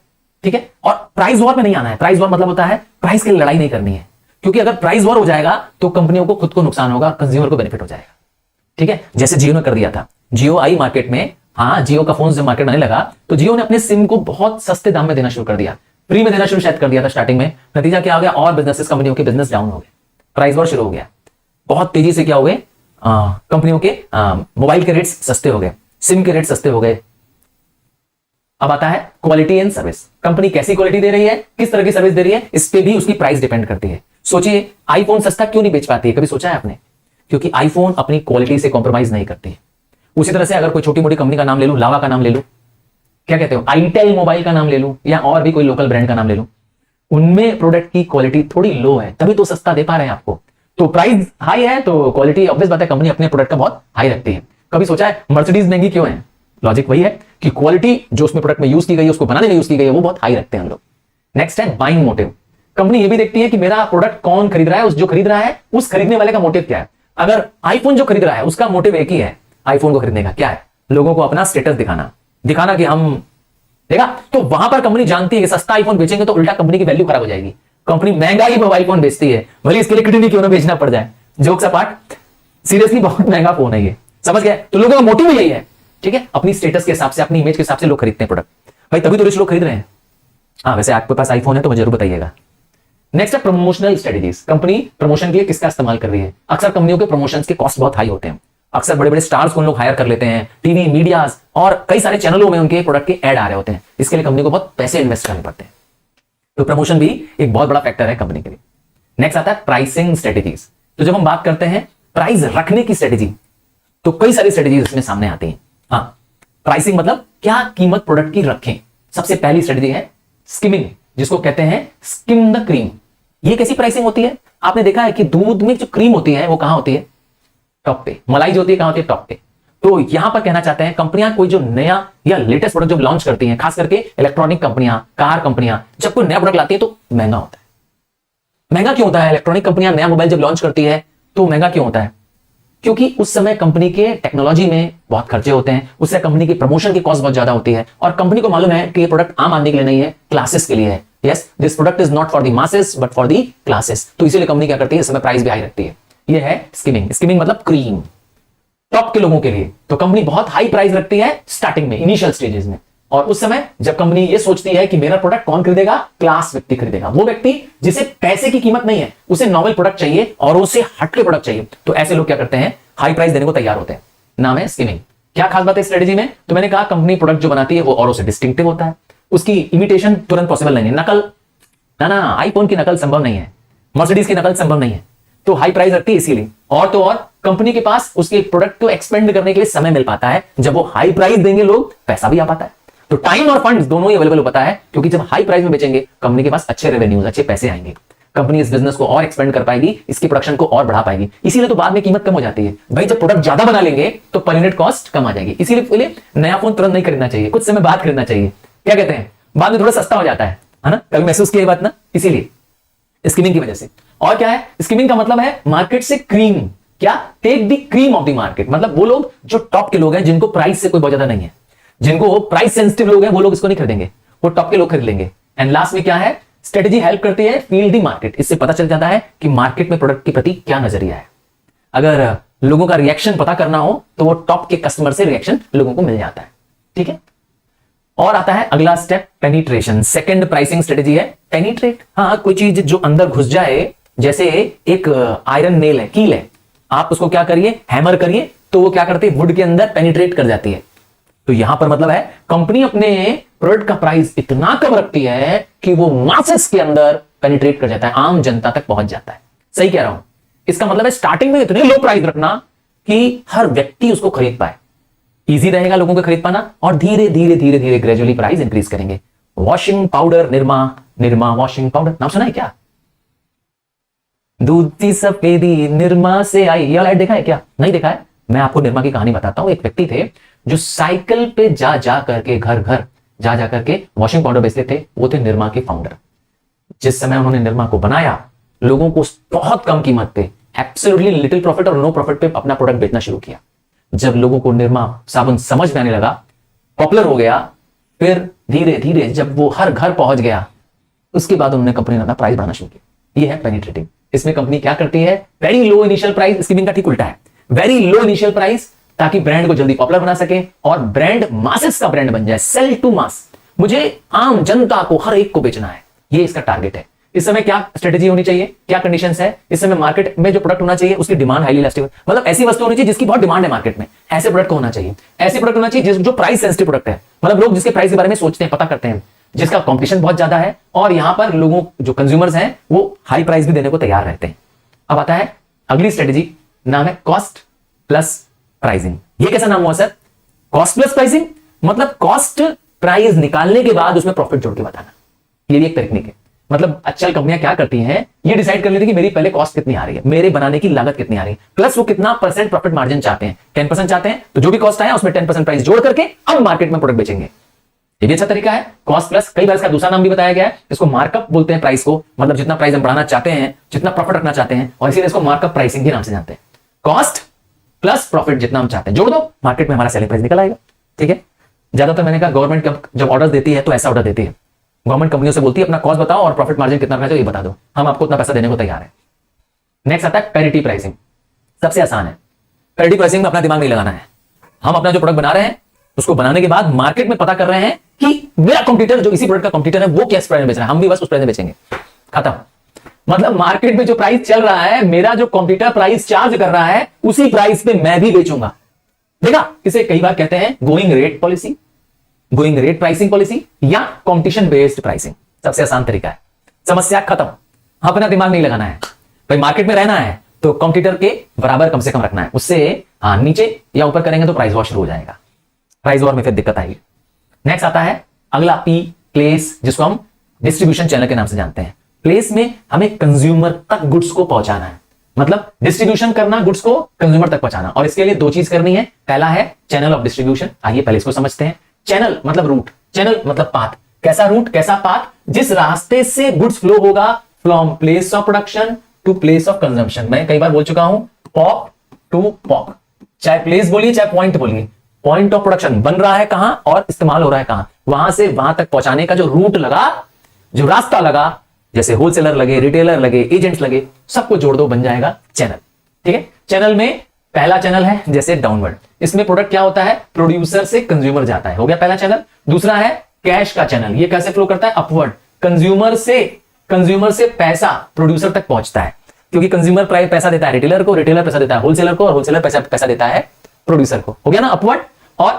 Speaker 1: ठीक है, और प्राइस वॉर में नहीं आना है। प्राइस वॉर मतलब होता है प्राइस के लिए लड़ाई नहीं करनी है, क्योंकि अगर प्राइस वॉर हो जाएगा तो कंपनियों को खुद को नुकसान होगा, कंज्यूमर को बेनिफिट हो जाएगा। ठीक है, जैसे जियो ने कर दिया था। जियो आई मार्केट में, हाँ जियो का फोन जब मार्केट में आने लगा तो जियो ने अपने सिम को बहुत सस्ते दाम में देना शुरू कर दिया, फ्री में देना शुरू शायद कर दिया था स्टार्टिंग में। नतीजा क्या हो गया, और बिजनेसेस कंपनियों के बिजनेस डाउन हो गए, प्राइस वॉर शुरू हो गया, बहुत तेजी से क्या हो गए, कंपनियों के मोबाइल के रेट्स सस्ते हो गए, सिम के रेट सस्ते हो गए। अब आता है क्वालिटी एंड सर्विस, कंपनी कैसी क्वालिटी दे रही है, किस तरह की सर्विस दे रही है, इस पे भी उसकी प्राइस डिपेंड करती है। सोचिए आईफोन सस्ता क्यों नहीं बेच पाती है, कभी सोचा है आपने? क्योंकि आईफोन अपनी क्वालिटी से कॉम्प्रोमाइज नहीं करती है। उसी तरह से अगर कोई छोटी मोटी कंपनी का नाम ले लूं, लावा का नाम ले लूं, क्या कहते हो, आईटेल मोबाइल का नाम ले लूं, या और भी कोई लोकल ब्रांड का नाम ले लूं, उनमें प्रोडक्ट की क्वालिटी थोड़ी लो है, तभी तो सस्ता दे पा रहे हैं आपको। तो प्राइस हाई है तो क्वालिटी, ऑब्वियस बात है कंपनी अपने प्रोडक्ट का बहुत हाई रखती है। कभी सोचा है मर्सिडीज महंगी क्यों है? लॉजिक वही है कि क्वालिटी जो उसमें प्रोडक्ट में यूज की गई है, उसको बनाने में यूज की गई है, वो बहुत हाई रखते हैं हम लोग। नेक्स्ट है बाइंग मोटिव, कंपनी ये भी देखती है कि मेरा प्रोडक्ट कौन खरीद रहा है, उस जो खरीद रहा है उस खरीदने वाले का मोटिव क्या है। अगर आईफोन जो खरीद रहा है उसका मोटिव एक ही है, आईफोन को खरीदने का क्या है, लोगों को अपना स्टेटस दिखाना कि हम देखा, तो वहां पर कंपनी जानती है कि सस्ता आईफोन बेचेंगे तो उल्टा कंपनी की वैल्यू खराब हो जाएगी। कंपनी महंगा ही मोबाइल फोन बेचती है, भले इसके लिए कितनी क्यों ना बेचना पड़ जाए। जोक्स अपार्ट, सीरियसली बहुत महंगा फोन है ये, समझ गए? तो लोगों का मोटिव यही है, ठीक है, अपनी स्टेटस के हिसाब से, अपनी इमेज के हिसाब से लोग खरीदते हैं प्रोडक्ट, भाई तभी तो रिच लोग खरीद रहे हैं। हाँ वैसे आपके पास आईफोन है तो मुझे जरूर बताइएगा। नेक्स्ट है प्रमोशनल स्ट्रेटेजीज, कंपनी प्रमोशन के लिए किसका इस्तेमाल कर रही है। अक्सर कंपनियों के प्रमोशंस के कॉस्ट बहुत हाई होते हैं, अक्सर बड़े बड़े स्टार्स को उन लोग हायर कर लेते हैं, टीवी मीडियाज और कई सारे चैनलों में उनके प्रोडक्ट के ऐड आ रहे होते हैं, इसके लिए कंपनी को बहुत पैसे इन्वेस्ट करने पड़ते हैं। तो प्रमोशन भी एक बहुत बड़ा फैक्टर है कंपनी के लिए। नेक्स्ट आता है प्राइसिंग स्ट्रेटेजीज, तो जब हम बात करते हैं प्राइस रखने की स्ट्रेटेजी तो कई सारी स्ट्रेटेजीज इसमें सामने आती हैं। हाँ, प्राइसिंग मतलब क्या कीमत प्रोडक्ट की रखें। सबसे पहली स्ट्रेटेजी है स्किमिंग, जिसको कहते हैं स्किम द क्रीम। ये कैसी प्राइसिंग होती है? आपने देखा है कि दूध में जो क्रीम होती है वो कहां होती है? टॉप पे। मलाई जो होती है कहां होती है? टॉप पे। तो यहां पर कहना चाहते हैं कंपनियां कोई जो नया या लेटेस्ट प्रोडक्ट जब लॉन्च करती हैं, खास करके इलेक्ट्रॉनिक कंपनियां, कार कंपनियां जब कोई नया प्रोडक्ट लाती है तो महंगा होता है। महंगा क्यों होता है? इलेक्ट्रॉनिक कंपनियां नया मोबाइल जब लॉन्च करती है तो महंगा क्यों होता है? क्योंकि उस समय कंपनी के टेक्नोलॉजी में बहुत खर्चे होते हैं, उससे कंपनी की प्रमोशन की कॉस्ट बहुत ज्यादा होती है, और कंपनी को मालूम है कि ये प्रोडक्ट आम आदमी के लिए नहीं है, क्लासेस के लिए है। Yes, this product is not for the masses but for the classes. तो इसीलिए कंपनी क्या करती है, इस समय प्राइस भी हाई रखती है। ये है स्किमिंग। स्किमिंग मतलब क्रीम, टॉप के लोगों के लिए। तो कंपनी बहुत हाई प्राइस रखती है स्टार्टिंग में, इनिशियल स्टेजेस में, और उस समय जब कंपनी ये सोचती है कि मेरा प्रोडक्ट कौन खरीदेगा, क्लास व्यक्ति खरीदेगा, वो व्यक्ति जिसे पैसे की कीमत नहीं है, उसे नॉवल प्रोडक्ट चाहिए और उसे हटके प्रोडक्ट चाहिए, तो ऐसे लोग क्या करते हैं, हाई प्राइस देने को तैयार होते हैं। नाम है स्किमिंग। क्या खास बात है स्ट्रेटेजी में? तो मैंने कहा कंपनी प्रोडक्ट जो बनाती है वो औरों से डिस्टिंक्टिव होता है, उसकी इमिटेशन तुरंत पॉसिबल नहीं है, नकल ना, आईफोन की नकल संभव नहीं है, मर्सिडीज की नकल संभव नहीं है, तो हाई प्राइस रखती है इसीलिए। और तो और कंपनी के पास उसके प्रोडक्ट को एक्सपेंड करने के लिए समय मिल पाता है, जब वो हाई प्राइस देंगे लोग, पैसा भी आ पाता है। तो टाइम और फंड्स दोनों ही अवेलेबल हो पाता है, क्योंकि जब हाई प्राइस में बेचेंगे कंपनी के पास अच्छे रेवेन्यूज, अच्छे पैसे आएंगे, कंपनी इस बिजनेस को और एक्सपेंड कर पाएगी, इसकी प्रोडक्शन को और बढ़ा पाएगी। इसीलिए तो बाद में कीमत कम हो जाती है भाई, जब प्रोडक्ट ज्यादा बना लेंगे तो पर यूनिट कॉस्ट कम आ जाएगी। इसीलिए नया फोन तुरंत नहीं खरीदना चाहिए, कुछ समय बाद खरीदना चाहिए। क्या कहते हैं, बाद में थोड़ा सस्ता हो जाता है ना, कभी महसूस किया बात ना, इसीलिए स्किमिंग की वजह से। और क्या है स्किमिंग का मतलब? है मार्केट से क्रीम। क्या? Take the cream of the market, मतलब वो लोग जो टॉप के लोग हैं, जिनको प्राइस से कोई बहुत ज्यादा नहीं है, जिनको प्राइस सेंसिटिव लोग हैं, वो लोग इसको नहीं खरीदेंगे, वो टॉप के लोग खरीद लेंगे। एंड लास्ट में क्या है, स्ट्रेटेजी हेल्प करती है फील द मार्केट। इससे पता चल जाता है कि मार्केट में प्रोडक्ट के प्रति क्या नजरिया है। अगर लोगों का रिएक्शन पता करना हो तो वो टॉप के कस्टमर से रिएक्शन लोगों को मिल जाता है। ठीक है, और आता है अगला step, penetration. Second pricing strategy है पेनिट्रेट। हाँ, कोई चीज जो अंदर घुस जाए, जैसे एक आयरन नेल है, कील है, आप उसको क्या करिए, हैमर करिए, तो वो क्या करती है, वुड के अंदर पेनिट्रेट कर जाती है। तो यहां पर मतलब है कंपनी अपने प्रोडक्ट का प्राइस इतना कम रखती है कि वो मासेस के अंदर पेनिट्रेट कर जाता है, आम जनता तक पहुंच जाता है। सही कह रहा हूं? इसका मतलब है स्टार्टिंग में इतने लो प्राइस रखना कि हर व्यक्ति उसको खरीद पाए, इजी रहेगा लोगों को खरीद पाना, और धीरे धीरे धीरे धीरे ग्रेजुअली प्राइस इंक्रीज करेंगे। Washing powder Nirma washing powder, नाम सुना है क्या? दूध की सफेदी निरमा से आई, ये वाला ऐड देखा है क्या? नहीं देखा है? मैं आपको निरमा की कहानी बताता हूं। एक व्यक्ति थे जो साइकिल पे जा जा करके, घर घर जा जा करके वॉशिंग पाउडर बेचते थे, वो थे निरमा के फाउंडर। जिस समय उन्होंने निरमा को बनाया, लोगों को बहुत कम कीमत पे, एब्सोल्युटली लिटिल प्रॉफिट और नो प्रॉफिट पे अपना प्रोडक्ट बेचना शुरू किया। जब लोगों को निरमा साबुन समझ में आने लगा, पॉपुलर हो गया, फिर धीरे धीरे जब वो हर घर पहुंच गया, उसके बाद उन्होंने कंपनी ने अपना प्राइस बढ़ाना शुरू किया। ये है पेनिट्रेटिंग। इसमें कंपनी क्या करती है, very low initial price. Skimming का ठीक उल्टा है, वेरी लो इनिशियल प्राइस, ताकि ब्रांड को जल्दी पॉपुलर बना सके और ब्रांड मासेस का ब्रांड बन जाए, सेल टू मास। मुझे आम जनता को, हर एक को बेचना है, ये इसका टारगेट है। इस समय क्या स्ट्रेटेजी होनी चाहिए, क्या कंडीशंस है इस समय मार्केट में? जो प्रोडक्ट होना चाहिए उसकी डिमांड हाईली इलास्टिक, मतलब ऐसी वस्तु होनी चाहिए जिसकी बहुत डिमांड है मार्केट में, ऐसे प्रोडक्ट को होना चाहिए। ऐसे प्रोडक्ट होना चाहिए जो प्राइस सेंसिटिव प्रोडक्ट है, मतलब लोग जिसके प्राइस के बारे में सोचते हैं, पता करते हैं, जिसका कंपटीशन बहुत ज्यादा है और यहां पर लोगों जो कंज्यूमर्स हैं वो हाई प्राइस भी देने को तैयार रहते हैं। अब आता है अगली स्ट्रेटेजी, नाम है कॉस्ट प्लस प्राइसिंग। ये कैसा नाम हुआ सर? कॉस्ट प्लस प्राइसिंग मतलब कॉस्ट प्राइस निकालने के बाद उसमें प्रॉफिट जोड़ के बताना, ये भी एक टेक्निक है। मतलब आजकल कंपनियां क्या करती हैं, ये डिसाइड कर लेती है कि मेरी पहले कॉस्ट कितनी आ रही है, मेरे बनाने की लागत कितनी आ रही है, प्लस वो कितना परसेंट प्रॉफिट मार्जिन चाहते हैं। 10% चाहते हैं तो जो भी कॉस्ट आया उसमें 10% प्राइस जोड़ करके अब मार्केट में प्रोडक्ट बेचेंगे। ये भी अच्छा तरीका है, कॉस्ट प्लस। कई बार इसका दूसरा नाम भी बताया गया है, इसको मार्कअप बोलते हैं प्राइस को, मतलब जितना प्राइस हम बढ़ाना चाहते हैं, जितना प्रॉफिट रखना चाहते हैं, और इसीलिए इसको मार्कअप प्राइसिंग के नाम से जानते हैं। कॉस्ट प्लस प्रॉफिट जितना हम चाहते हैं जोड़ दो, मार्केट में हमारा सेलिंग प्राइस निकल आएगा। ठीक है, ज्यादातर मैंने कहा गवर्नमेंट जब ऑर्डर देती है तो ऐसा ऑर्डर देती है, गवर्नमेंट कंपनियों से बोलती है अपना कॉस्ट बताओ और प्रॉफिट मार्जिन कितना रखना चाहिए ये बता दो, हम आपको उतना पैसा देने को तैयार है। नेक्स्ट आता है पैरिटी प्राइसिंग, सबसे आसान है। पैरिटी प्राइसिंग में अपना दिमाग नहीं लगाना है, हम अपना जो प्रोडक्ट बना रहे हैं उसको बनाने के बाद मार्केट में पता कर रहे हैं कि मेरा कंपटीटर जो इसी प्रोडक्ट का कंपटीटर है वो किस प्राइस में बेच रहा है, हम भी बस उस प्राइस में बेचेंगे, खत्म। मतलब मार्केट में जो प्राइस चल रहा है, मेरा जो कंपटीटर प्राइस चार्ज कर रहा है उसी प्राइस पे मैं भी बेचूंगा। देखा, इसे कई बार कहते हैं going rate policy, going rate pricing policy या कंपटीशन बेस्ड प्राइसिंग। सबसे आसान तरीका है, समस्या खत्म। अपना दिमाग नहीं लगाना है भाई, मार्केट में रहना है तो कंपटीटर के बराबर कम से कम रखना है, उससे नीचे या ऊपर करेंगे तो प्राइस वॉर शुरू हो जाएगा, प्राइस वॉर में फिर दिक्कत आएगी। नेक्स्ट आता है अगला पी, प्लेस, जिसको हम डिस्ट्रीब्यूशन चैनल के नाम से जानते हैं। प्लेस में हमें कंज्यूमर तक गुड्स को पहुंचाना है, मतलब डिस्ट्रीब्यूशन करना, गुड्स को कंज्यूमर तक पहुंचाना, और इसके लिए दो चीज करनी है। पहला है चैनल ऑफ डिस्ट्रीब्यूशन, आइए पहले इसको समझते हैं। चैनल मतलब रूट, चैनल मतलब पाथ। कैसा रूट, कैसा पाथ? जिस रास्ते से गुड्स फ्लो होगा from place of production to place of consumption. मैं कई बार बोल चुका हूं, पॉप टू पॉप, चाहे प्लेस बोलिए चाहे पॉइंट बोलिए, पॉइंट ऑफ प्रोडक्शन बन रहा है कहां और इस्तेमाल हो रहा है कहां, वहां से वहां तक पहुंचाने का जो रूट लगा, जो रास्ता लगा, जैसे होलसेलर लगे, रिटेलर लगे, एजेंट्स लगे, सबको जोड़ दो, बन जाएगा चैनल। ठीक है, चैनल में पहला चैनल है जैसे डाउनवर्ड, इसमें प्रोडक्ट क्या होता है, प्रोड्यूसर से कंज्यूमर जाता है, हो गया पहला चैनल। दूसरा है कैश का चैनल, ये कैसे फ्लो करता है, अपवर्ड, कंज्यूमर से पैसा प्रोड्यूसर तक पहुंचता है, क्योंकि कंज्यूमर पैसा देता है रिटेलर को, रिटेलर पैसा देता है होलसेलर को, और होलसेलर पैसा देता है प्रोड्यूसर को, हो गया ना अपवर्ड। और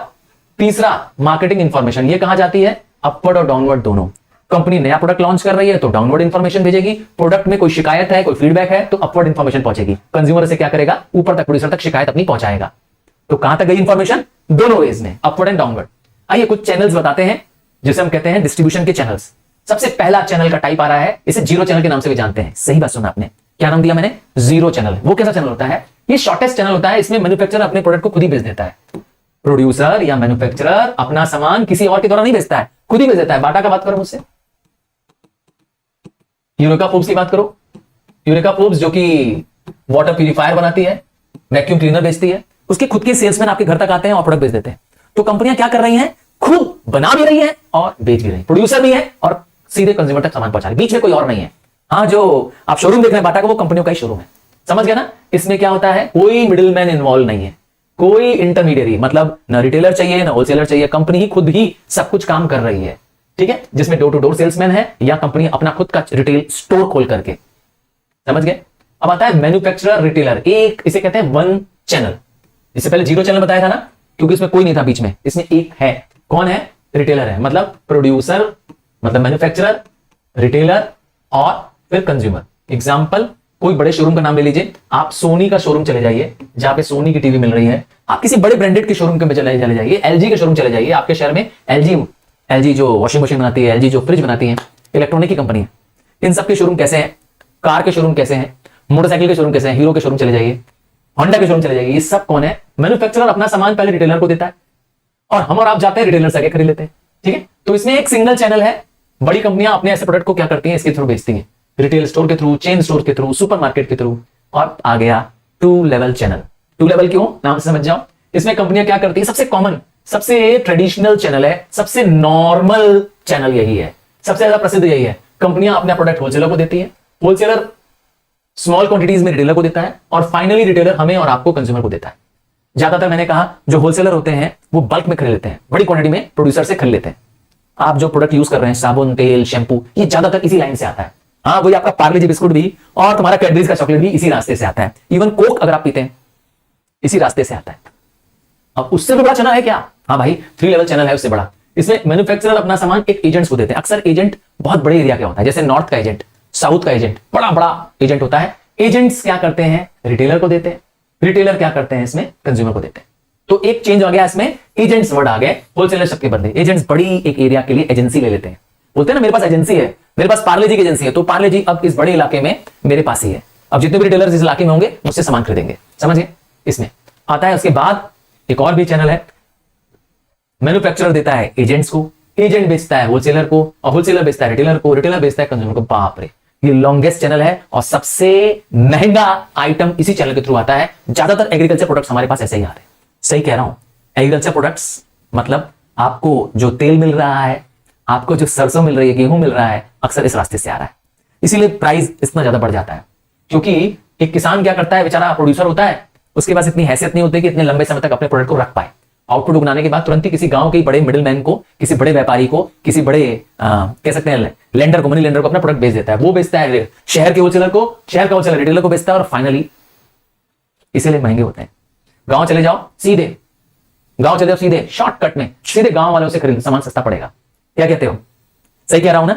Speaker 1: तीसरा मार्केटिंग इंफॉर्मेशन, ये कहां जाती है, अपवर्ड और डाउनवर्ड दोनों। कंपनी नया प्रोडक्ट लॉन्च कर रही है तो डाउनवर्ड इंफॉर्मेशन भेजेगी, प्रोडक्ट में कोई शिकायत है, कोई फीडबैक है तो अपवर्ड इंफॉर्मेशन पहुंचेगी, कंज्यूमर से क्या करेगा, ऊपर तक प्रोड्यूसर तक शिकायत अपनी पहुंचाएगा। तो कहां तक गई इंफॉर्मेशन, दोनों वेज में, अपवर्ड एंड डाउनवर्ड। आइए कुछ चैनल्स बताते हैं जिसे हम कहते हैं डिस्ट्रीब्यूशन के चैनल्स। सबसे पहला चैनल का टाइप आ रहा है, इसे जीरो चैनल के नाम से भी जानते हैं। सही बात सुना आपने, क्या नाम दिया मैंने, जीरो चैनल। वो कैसा चैनल होता है, ये शॉर्टेस्ट चैनल होता है, इसमें मैन्युफैक्चरर अपने प्रोडक्ट को खुद ही बेच देता है। प्रोड्यूसर या मैन्युफैक्चरर अपना सामान किसी और के द्वारा नहीं बेचता है, खुद ही बेच देता है। बाटा का बात करो मुझसे, यूरेका फोर्ब्स की बात करो, यूरेका फोर्ब्स जो कि वाटर प्यूरिफायर बनाती है, वैक्यूम क्लीनर बेचती है, उसके खुद के सेल्समैन आपके घर तक आते हैं और प्रोडक्ट बेच देते हैं। तो कंपनियां क्या कर रही हैं, खुद बना भी रही है और बेच भी रही है, प्रोड्यूसर भी है और सीधे कंज्यूमर तक सामान पहुंचा रही है, बीच में कोई और नहीं है। हाँ, जो आप शोरूम देख रहे हैं बाटा का, वो कंपनियों का ही शोरूम है, समझ गया ना। इसमें क्या होता है, कोई मिडिल मैन इन्वॉल्व नहीं है, कोई इंटरमीडियरी, मतलब ना रिटेलर चाहिए ना होलसेलर चाहिए, कंपनी ही खुद ही सब कुछ काम कर रही है। ठीक है, जिसमें डोर टू डोर सेल्समैन है या कंपनी अपना खुद का रिटेल स्टोर खोल करके, समझ गए। अब आता है मैन्युफैक्चरर रिटेलर, एक इसे कहते हैं वन चैनल। इससे पहले जीरो चैनल बताया था ना, क्योंकि इसमें कोई नहीं था बीच में, इसमें एक है, कौन है, रिटेलर है, मतलब प्रोड्यूसर, मतलब मैन्युफैक्चरर, रिटेलर और फिर कंज्यूमर। एग्जांपल, कोई बड़े शोरूम का नाम ले लीजिए, आप सोनी का शोरूम चले जाइए जहां पे सोनी की टीवी मिल रही है, आप किसी बड़े ब्रांडेड के शोरूम के चले जाइए, एलजी के शोरूम चले जाइए, आपके शहर में एलजी जो वॉशिंग मशीन बनाती है, एलजी जो फ्रिज बनाती है, इलेक्ट्रॉनिक की कंपनी है, इन सब के शोरूम कैसे हैं, कार के शोरूम कैसे हैं, मोटरसाइकिल के शोरूम कैसे हैं, हीरो के शोरूम चले जाइए, होंडा के शोरूम चले जाइए, ये सब कौन है, मैन्युफैक्चरर अपना सामान पहले रिटेलर को देता है और हम और आप जाते हैं रिटेलर से आके खरीद लेते हैं। ठीक है, तो इसमें एक सिंगल चैनल है। बड़ी कंपनियां अपने ऐसे प्रोडक्ट को क्या करती हैं, इसके थ्रू बेचती हैं, रिटेल स्टोर के थ्रू, चेन स्टोर के थ्रू, सुपरमार्केट के थ्रू। और आ गया two level channel. Two level क्यों, नाम से समझ जाओ। इसमें कंपनियां क्या करती है, सबसे कॉमन, सबसे ट्रेडिशनल चैनल है, सबसे नॉर्मल चैनल यही है, सबसे ज्यादा प्रसिद्ध यही है। कंपनियां अपना प्रोडक्ट होलसेलर को देती है, होलसेलर स्मॉल क्वांटिटीज में रिटेलर को देता है और फाइनली रिटेलर हमें और आपको कंज्यूमर को देता है। ज्यादातर मैंने कहा जो होलसेलर होते हैं वो बल्क में खरीद लेते हैं, बड़ी क्वांटिटी में प्रोड्यूसर से खरीद लेते हैं। आप जो प्रोडक्ट यूज कर रहे हैं, साबुन, तेल, शैम्पू, ये ज्यादातर इसी लाइन से आता है। हाँ, वही आपका पार्ले जी बिस्कुट भी और तुम्हारा कैडबरीज का चॉकलेट भी इसी रास्ते से आता है। इवन कोक अगर आप पीते हैं, इसी रास्ते से आता है। अब उससे भी बड़ा चैनल है क्या? हाँ भाई, 3 लेवल चैनल है उससे बड़ा। इसमें मैन्युफैक्चरर अपना सामान एक एजेंट्स को देते हैं। अक्सर एजेंट बहुत बड़े एरिया का होता है, जैसे नॉर्थ का एजेंट, साउथ का एजेंट, बड़ा बड़ा एजेंट होता है। एजेंट्स क्या करते हैं? रिटेलर को देते हैं। रिटेलर क्या करते हैं? इसमें कंज्यूमर को देते हैं। तो एक चेंज आ गया इसमें, एजेंट्स वर्ड आ गए, होलसेलर शब्द के बदले एजेंट्स बड़ी एक एरिया के लिए एजेंसी ले लेते हैं। बोलते हैं ना, मेरे पास एजेंसी है, मेरे पास पार्ले जी की एजेंसी है, तो पार्ले जी अब इस बड़े इलाके में मेरे पास ही है। अब जितने भी रिटेलर्स इस इलाके में होंगे मुझसे सामान खरीदेंगे। समझिए, इसमें आता है। उसके बाद एक और भी चैनल है, मैन्युफैक्चरर देता है एजेंट्स को, एजेंट बेचता है होलसेलर को, और होलसेलर बेचता है रिटेलर को, रिटेलर बेचता है कंज्यूमर को। बाप रे, ये लॉन्गेस्ट चैनल है और सबसे महंगा आइटम इसी चैनल के थ्रू आता है। ज्यादातर एग्रीकल्चर प्रोडक्ट्स हमारे पास ऐसे ही आ रहे हैं। सही कह रहा हूं, एग्रीकल्चर प्रोडक्ट्स मतलब आपको जो तेल मिल रहा है, आपको जो सरसों मिल रही है, गेहूं मिल रहा है, अक्सर इस रास्ते से आ रहा है। इसीलिए प्राइस इतना ज्यादा बढ़ जाता है, क्योंकि एक किसान क्या करता है, बेचारा प्रोड्यूसर होता है, उसके पास इतनी हैसियत नहीं होती कि इतने लंबे समय तक अपने प्रोडक्ट को रख पाए। आउटपुट उगनाने के बाद तुरंत ही किसी गांव के बड़े मिडिलमैन को, किसी बड़े व्यापारी को, किसी बड़े कह सकते हैं लेंडर को, मनी लेंडर को अपना प्रोडक्ट बेच देता है। वो बेचता है शहर के होलसेलर को, शहर का होलसेलर रिटेलर को बेचता है, और फाइनली इसीलिए महंगे होते हैं। गांव चले जाओ सीधे, गांव चले जाओ सीधे, शॉर्टकट में सीधे गांव वालों से खरीद, सामान सस्ता पड़ेगा। क्या कहते हो? सही कह रहा हूं ना?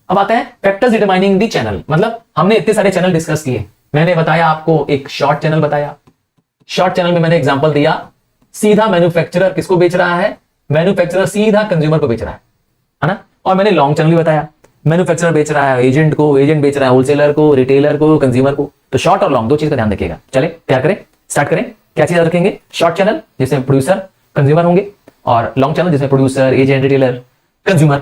Speaker 1: अब आता है फैक्टर्स डिटरमाइनिंग दी चैनल। मतलब हमने इतने सारे चैनल डिस्कस किए। मैंने बताया आपको एक शॉर्ट चैनल बताया। शॉर्ट चैनल में मैंने एग्जांपल दिया, सीधा मैन्युफैक्चरर किसको बेच रहा है? मैन्युफैक्चरर सीधा कंज्यूमर को बेच रहा है ना? और मैंने लॉन्ग चैनल भी बताया, मैन्युफैक्चरर बेच रहा है एजेंट को, एजेंट बेच रहा है होलसेलर को, रिटेलर को, कंज्यूमर को। तो शॉर्ट और लॉन्ग दो चीज का ध्यान रखिएगा। चले क्या करें, स्टार्ट करें। क्या चीज रखेंगे? शॉर्ट चैनल जिसमें प्रोड्यूसर कंज्यूमर होंगे, और लॉन्ग चैनल जिसमें प्रोड्यूसर, एजेंट, रिटेलर, कंज्यूमर।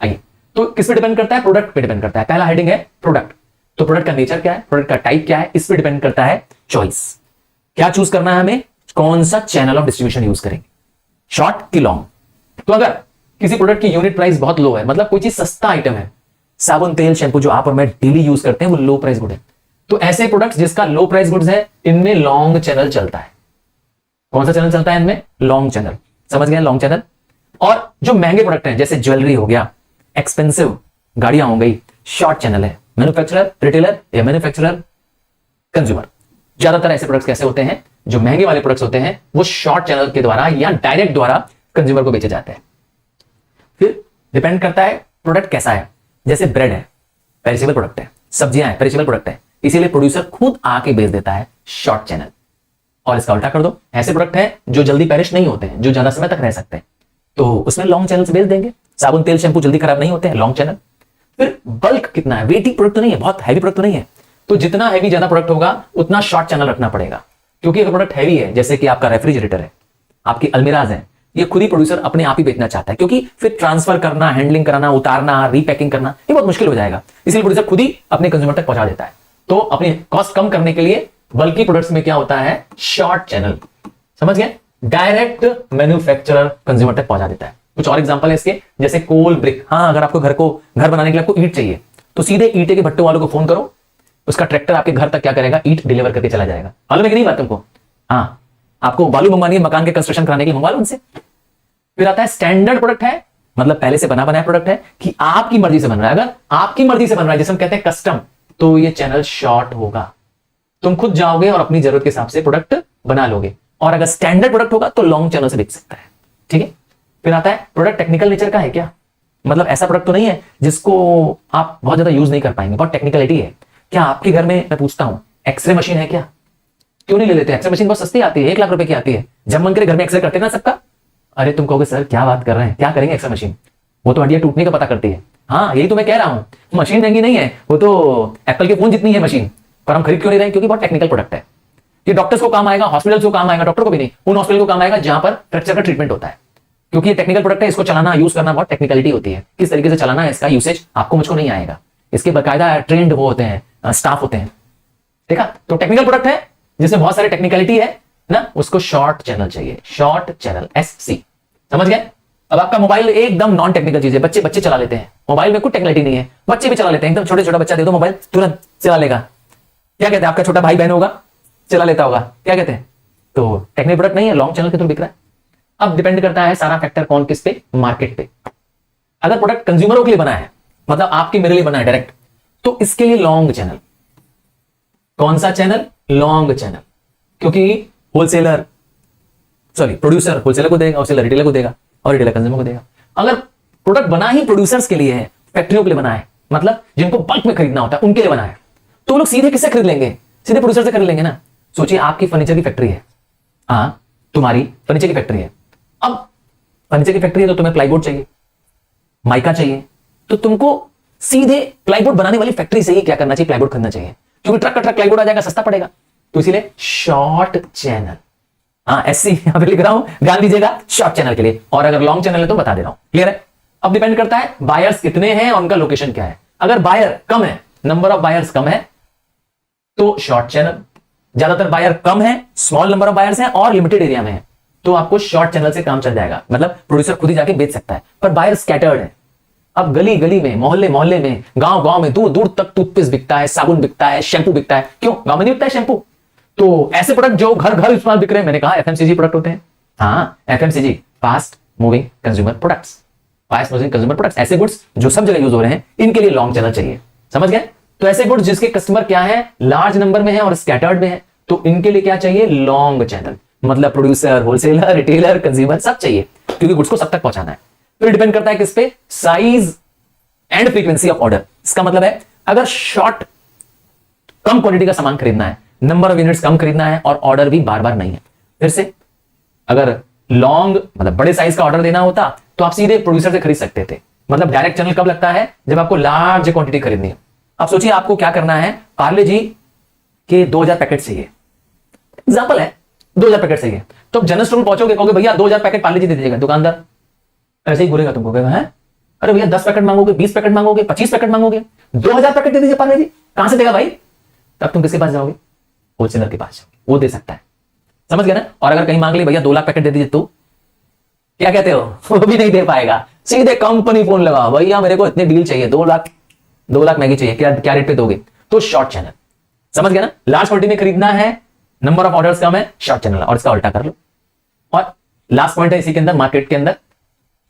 Speaker 1: आइए, तो किस पे डिपेंड करता है? प्रोडक्ट पे डिपेंड करता है। पहला हेडिंग है प्रोडक्ट। तो प्रोडक्ट का नेचर क्या है, प्रोडक्ट का टाइप क्या है, इस पे डिपेंड करता है चॉइस। क्या चूज करना है हमें, कौन सा चैनल ऑफ डिस्ट्रीब्यूशन यूज करेंगे, शॉर्ट की लॉन्ग। तो अगर किसी प्रोडक्ट की यूनिट प्राइस बहुत लो है, मतलब कोई चीज सस्ता आइटम है, साबुन, तेल, शैम्पू जो आप और मैं डेली यूज करते हैं वो लो प्राइस गुड है, तो ऐसे प्रोडक्ट्स जिसका लो प्राइस गुड्स है, इनमें लॉन्ग चैनल चलता है। कौन सा चैनल चलता है इनमें? Long channel. समझ गए, लॉन्ग चैनल। और जो महंगे प्रोडक्ट हैं, जैसे ज्वेलरी हो गया, एक्सपेंसिव गाड़ियां हो गई, शॉर्ट चैनल है, मैन्युफैक्चरर रिटेलर या मैन्युफैक्चरर कंज्यूमर। ज्यादातर ऐसे प्रोडक्ट्स कैसे होते हैं, जो महंगे वाले प्रोडक्ट्स होते हैं वो शॉर्ट चैनल के द्वारा या डायरेक्ट द्वारा कंज्यूमर को बेचे जाते हैं। फिर डिपेंड करता है प्रोडक्ट कैसा है। जैसे ब्रेड है, पेरिशेबल प्रोडक्ट है, सब्जियां हैं, पेरिशेबल प्रोडक्ट है, इसीलिए प्रोड्यूसर खुद आके बेच देता है शॉर्ट चैनल। और इसका उल्टा कर दो, ऐसे प्रोडक्ट है जो जल्दी पेरिश नहीं होते हैं, जो ज्यादा समय तक रह सकते हैं, तो उसमें लॉन्ग चैनल से बेच देंगे। साबुन, तेल, शैम्पू जल्दी खराब नहीं होते हैं, लॉन्ग चैनल। फिर बल्क कितना है, वेटी प्रोडक्ट तो नहीं है, बहुत हैवी प्रोडक्ट तो नहीं है, तो जितना हैवी ज्यादा प्रोडक्ट होगा उतना शॉर्ट चैनल रखना पड़ेगा। क्योंकि अगर प्रोडक्ट हैवी है, जैसे कि आपका रेफ्रिजरेटर है, आपकी अलमीराज है, ये खुद ही प्रोड्यूसर अपने आप ही बेचना चाहता है, क्योंकि फिर ट्रांसफर करना, हैंडलिंग कराना, उतारना, रीपैकिंग करना, ये बहुत मुश्किल हो जाएगा। इसलिए प्रोड्यूसर खुद ही अपने कंज्यूमर तक पहुंचा देता है। तो अपनी कॉस्ट कम करने के लिए बल्कि प्रोडक्ट्स में क्या होता है, शॉर्ट चैनल। समझ गए, डायरेक्ट मैन्युफैक्चरर कंज्यूमर तक पहुंचा देता है। कुछ और एग्जांपल है इसके, जैसे कोल ब्रिक। हाँ, अगर आपको घर बनाने के लिए आपको ईंट चाहिए, तो सीधे ईंटे के भट्टों वालों को फोन करो, उसका ट्रैक्टर आपके घर तक क्या करेगा, ईंट डिलीवर करके चला जाएगा। मालूम है कि नहीं बात तुमको? हाँ, आपको बालू मंगवानी है मकान के कंस्ट्रक्शन कराने के लिए, मंगवा लो उनसे। फिर आता है स्टैंडर्ड प्रोडक्ट है, मतलब पहले से बना बनाया प्रोडक्ट है कि आपकी मर्जी से बन रहा है। अगर आपकी मर्जी से बन रहा है, जिसे हम कहते हैं कस्टम, तो ये चैनल शॉर्ट होगा। तुम खुद जाओगे और अपनी जरूरत के हिसाब से प्रोडक्ट बना लोगे। और अगर स्टैंडर्ड प्रोडक्ट होगा तो लॉन्ग चैनल से बिक सकता है। ठीक है। फिर आता है प्रोडक्ट टेक्निकल नेचर का है क्या, मतलब ऐसा प्रोडक्ट तो नहीं है जिसको आप बहुत ज्यादा यूज नहीं कर पाएंगे, बहुत टेक्निकलिटी है। क्या आपके घर में, मैं पूछता हूं, एक्सरे मशीन है क्या? क्यों नहीं ले लेते? एक्सरे मशीन बहुत सस्ती आती है, 1 लाख रुपए की आती है। जब मन करे घर में एक्सरे करते ना सबका। अरे तुम कहोगे सर क्या बात कर रहे हैं, क्या करेंगे एक्सरे मशीन, वो तो हड्डियां टूटने का पता करती है। हाँ, यही तो मैं कह रहा हूं, मशीन महंगी नहीं है, वो तो एप्पल के फोन जितनी है मशीन, पर हम खरीद क्यों नहीं रहे? क्योंकि बहुत टेक्निकल प्रोडक्ट है। ये डॉक्टर्स को काम आएगा, हॉस्पिटल्स को काम आएगा, डॉक्टर को भी नहीं, उन हॉस्पिटल को काम आएगा जहां पर फ्रैक्चर का ट्रीटमेंट होता है। क्योंकि ये टेक्निकल प्रोडक्ट है, इसको चलाना, यूज करना बहुत टेक्निकलिटी होती है। किस तरीके से चलाना है, इसका यूसेज आपको मुझको नहीं आएगा। इसके बाकायदा ट्रेंड वो होते हैं, स्टाफ होते हैं। देखा, तो टेक्निकल प्रोडक्ट है जिसमें बहुत सारी टेक्निकलिटी है ना, उसको शॉर्ट चैनल चाहिए, शॉर्ट चैनल, SC। समझ गए? अब आपका मोबाइल एकदम नॉन टेक्निकल चीज है, बच्चे चला लेते हैं, मोबाइल में कुछ टेक्निकलिटी नहीं है, बच्चे भी चला लेते हैं। एकदम छोटा बच्चा दे दो मोबाइल, तुरंत चला लेगा। क्या कहते हैं, आपका छोटा भाई बहन होगा, चला लेता होगा, क्या कहते हैं, तो टेक्निकल प्रोडक्ट नहीं है, लॉन्ग चैनल के थ्रू बिक रहा है। अब डिपेंड करता है सारा फैक्टर कौन किस पे, मार्केट पे। अगर प्रोडक्ट कंज्यूमरों के लिए बना है, मतलब आपके मेरे लिए बना है डायरेक्ट, तो इसके लिए लॉन्ग चैनल। कौन सा चैनल? Long channel. क्योंकि होलसेलर सॉरी प्रोड्यूसर होलसेलर को देगा, होलसेलर रिटेलर को देगा, और रिटेलर कंज्यूमर को देगा। अगर प्रोडक्ट बना ही प्रोड्यूसर्स के लिए है, फैक्ट्रियों के लिए बना है, मतलब जिनको बल्क में खरीदना होता है उनके लिए बना है, तो वो लोग सीधे किससे खरीद लेंगे? सीधे प्रोड्यूसर से खरीद लेंगे ना। सोचिए आपकी फर्नीचर की फैक्ट्री है, हाँ तुम्हारी फर्नीचर की फैक्ट्री है। अब फर्नीचर की फैक्ट्री है तो तुम्हें प्लाईवुड चाहिए, माइका चाहिए, तो तुमको सीधे प्लाईवुड बनाने वाली फैक्ट्री से ही क्या करना चाहिए? प्लाईवुड खरीदना चाहिए, क्योंकि ट्रक का ट्रक प्लाईवुड आ जाएगा, सस्ता पड़ेगा। तो इसीलिए शॉर्ट चैनल, हाँ एससी यहां पे लिख रहा हूं, ध्यान दीजिएगा, शॉर्ट चैनल के लिए। और अगर लॉन्ग चैनल है तो बता दे रहा हूं, क्लियर है? अब डिपेंड करता है बायर्स कितने हैं और उनका लोकेशन क्या है। अगर बायर कम है, नंबर ऑफ बायर्स कम है, तो शॉर्ट चैनल। ज्यादातर बायर कम है, स्मॉल नंबर ऑफ बायर्स हैं और लिमिटेड एरिया में है, तो आपको शॉर्ट चैनल से काम चल जाएगा, मतलब प्रोड्यूसर खुद ही जाके बेच सकता है। पर बायर स्कैटर्ड है, अब गली गली में, मोहल्ले मोहल्ले में, गांव गांव में, दूर दूर तक टूथपेस्ट बिकता है, साबुन बिकता है, शैंपू बिकता है। क्यों? गांव में नहीं बिकता है शैंपू? तो ऐसे प्रोडक्ट जो घर घर इस्तेमाल बिक रहे हैं, मैंने कहा एफएमसीजी प्रोडक्ट होते हैं। हाँ FMCG, fast moving consumer products, fast moving consumer products, ऐसे गुड्स जो सब जगह यूज हो रहे हैं, इनके लिए लॉन्ग चैनल चाहिए। समझ गए? तो ऐसे गुड्स जिसके कस्टमर क्या है, लार्ज नंबर में है और स्कैटर्ड में है, तो इनके लिए क्या चाहिए? Long channel. मतलब प्रोड्यूसर, होलसेलर, रिटेलर, कंज्यूमर सब चाहिए, क्योंकि गुड्स को सब तक पहुंचाना है। फिर डिपेंड करता है किस पे? Size and frequency of order. इसका मतलब है अगर शॉर्ट कम क्वांटिटी का सामान खरीदना है, नंबर ऑफ यूनिट्स कम खरीदना है और ऑर्डर भी बार बार नहीं है। फिर से अगर लॉन्ग मतलब बड़े साइज का ऑर्डर देना होता तो आप सीधे प्रोड्यूसर से खरीद सकते थे। मतलब डायरेक्ट चैनल कब लगता है? जब आपको लार्ज क्वांटिटी खरीदनी है। अब सोचिए आपको क्या करना है, पार्ले जी के 2000 पैकेट चाहिए, एग्जाम्पल है 2000 पैकेट चाहिए, तो आप जनरल स्टोर पहुंचोगे, कहोगे भैया 2000 पैकेट पार्ले जी दे दीजिएगा। दुकानदार ऐसे ही बोलेगा तुमको, है अरे भैया 10 पैकेट मांगोगे, 20 पैकेट मांगोगे, 25 पैकेट मांगोगे, 2000 पैकेट दे दीजिए पार्ले जी। कहां से देगा भाई? तब तुम किसके पास जाओगे? होलसेलर के पास जाओगे, वो दे सकता है। समझ गया ना? और अगर कहीं मांग ली भैया 2 लाख पैकेट दे दीजिए, तो क्या कहते हो? वो भी नहीं दे पाएगा। सीधे कंपनी फोन लगा, भैया मेरे को इतने डील चाहिए, 2 लाख मैगी चाहिए, क्या रेट पे दोगे? तो शॉर्ट चैनल। समझ गया ना? लार्ज क्वांटिटी में खरीदना है, नंबर ऑफ ऑर्डर्स कम है, शॉर्ट चैनल। और इसका उल्टा कर लो। और लास्ट पॉइंट है इसी के अंदर, मार्केट के अंदर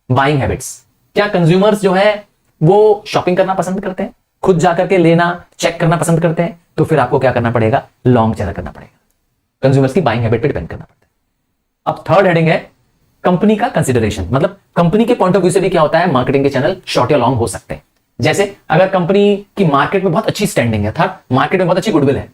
Speaker 1: बाइंग हैबिट्स। क्या कंज्यूमर्स जो है वो शॉपिंग करना पसंद करते हैं, खुद जाकर के लेना, चेक करना पसंद करते हैं? तो फिर आपको क्या करना पड़ेगा? लॉन्ग चैनल करना पड़ेगा। कंज्यूमर्स की बाइंग हैबिट पे डिपेंड करना पड़ता है। अब थर्ड हेडिंग है कंपनी का कंसिडरेशन। मतलब कंपनी के पॉइंट ऑफ व्यू से भी क्या होता है, मार्केटिंग के चैनल शॉर्ट या लॉन्ग हो सकते हैं। जैसे अगर कंपनी की मार्केट में बहुत अच्छी स्टैंडिंग है, थर्ड मार्केट में बहुत अच्छी गुडविल है।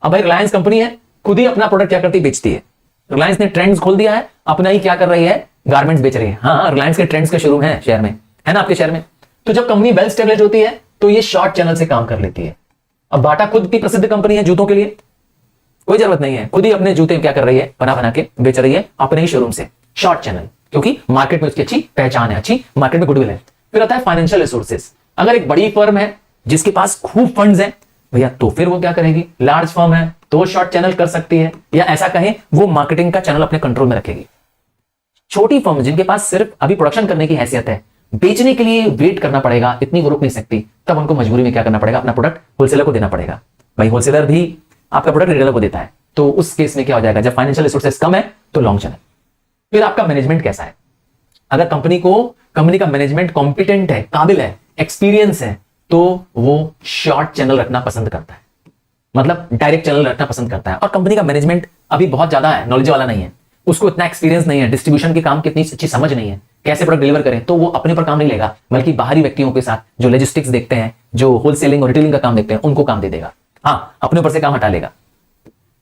Speaker 1: अब भाई रिलायंस कंपनी है, खुद ही अपना प्रोडक्ट क्या करती है? बेचती है। रिलायंस ने ट्रेंड्स खोल दिया है, अपना ही क्या कर रही है? गारमेंट्स बेच रही है। हाँ रिलायंस के ट्रेंड्स के शोरूम है शहर में, है ना आपके शहर में। तो जब कंपनी वेल स्टेबलिश होती है तो ये शॉर्ट चैनल से काम कर लेती है। अब बाटा खुद की प्रसिद्ध कंपनी है जूतों के लिए, कोई जरूरत नहीं है, खुद ही अपने जूते क्या कर रही है? बना के बेच रही है अपने ही शोरूम से। शॉर्ट चैनल, क्योंकि मार्केट में उसकी अच्छी पहचान है, अच्छी मार्केट में गुडविल है। फिर आता है फाइनेंशियल रिसोर्सेज। अगर एक बड़ी फर्म है जिसके पास खूब फंड्स हैं भैया, तो फिर वो क्या करेगी? लार्ज फर्म है तो शॉर्ट चैनल कर सकती है, या ऐसा कहें वो मार्केटिंग का चैनल अपने कंट्रोल में रखेगी। छोटी फर्म जिनके पास सिर्फ अभी प्रोडक्शन करने की हैसियत है, बेचने के लिए वेट करना पड़ेगा, इतनी वो रुक नहीं सकती, तब उनको मजबूरी में क्या करना पड़ेगा? अपना प्रोडक्ट होलसेलर को देना पड़ेगा। भाई होलसेलर भी आपका प्रोडक्ट रिटेलर को देता है, तो उस केस में क्या हो जाएगा? जब फाइनेंशियल रिसोर्सेज कम है तो लॉन्ग चैनल। फिर आपका मैनेजमेंट कैसा है? अगर कंपनी का मैनेजमेंट कॉम्पिटेंट है, काबिल है, एक्सपीरियंस है, तो वो शॉर्ट चैनल रखना पसंद करता है, मतलब डायरेक्ट चैनल रखना पसंद करता है। और कंपनी का मैनेजमेंट अभी बहुत ज्यादा है, नॉलेज वाला नहीं है, उसको इतना एक्सपीरियंस नहीं है, डिस्ट्रीब्यूशन के काम की इतनी अच्छी समझ नहीं है, कैसे प्रोडक्ट डिलीवर करें, तो वो अपने पर काम नहीं लेगा, बल्कि बाहरी व्यक्तियों के साथ जो लॉजिस्टिक्स देखते हैं, जो होलसेलिंग और रिटेलिंग का काम देखते हैं, उनको काम दे देगा। हाँ अपने ऊपर से काम हटा लेगा।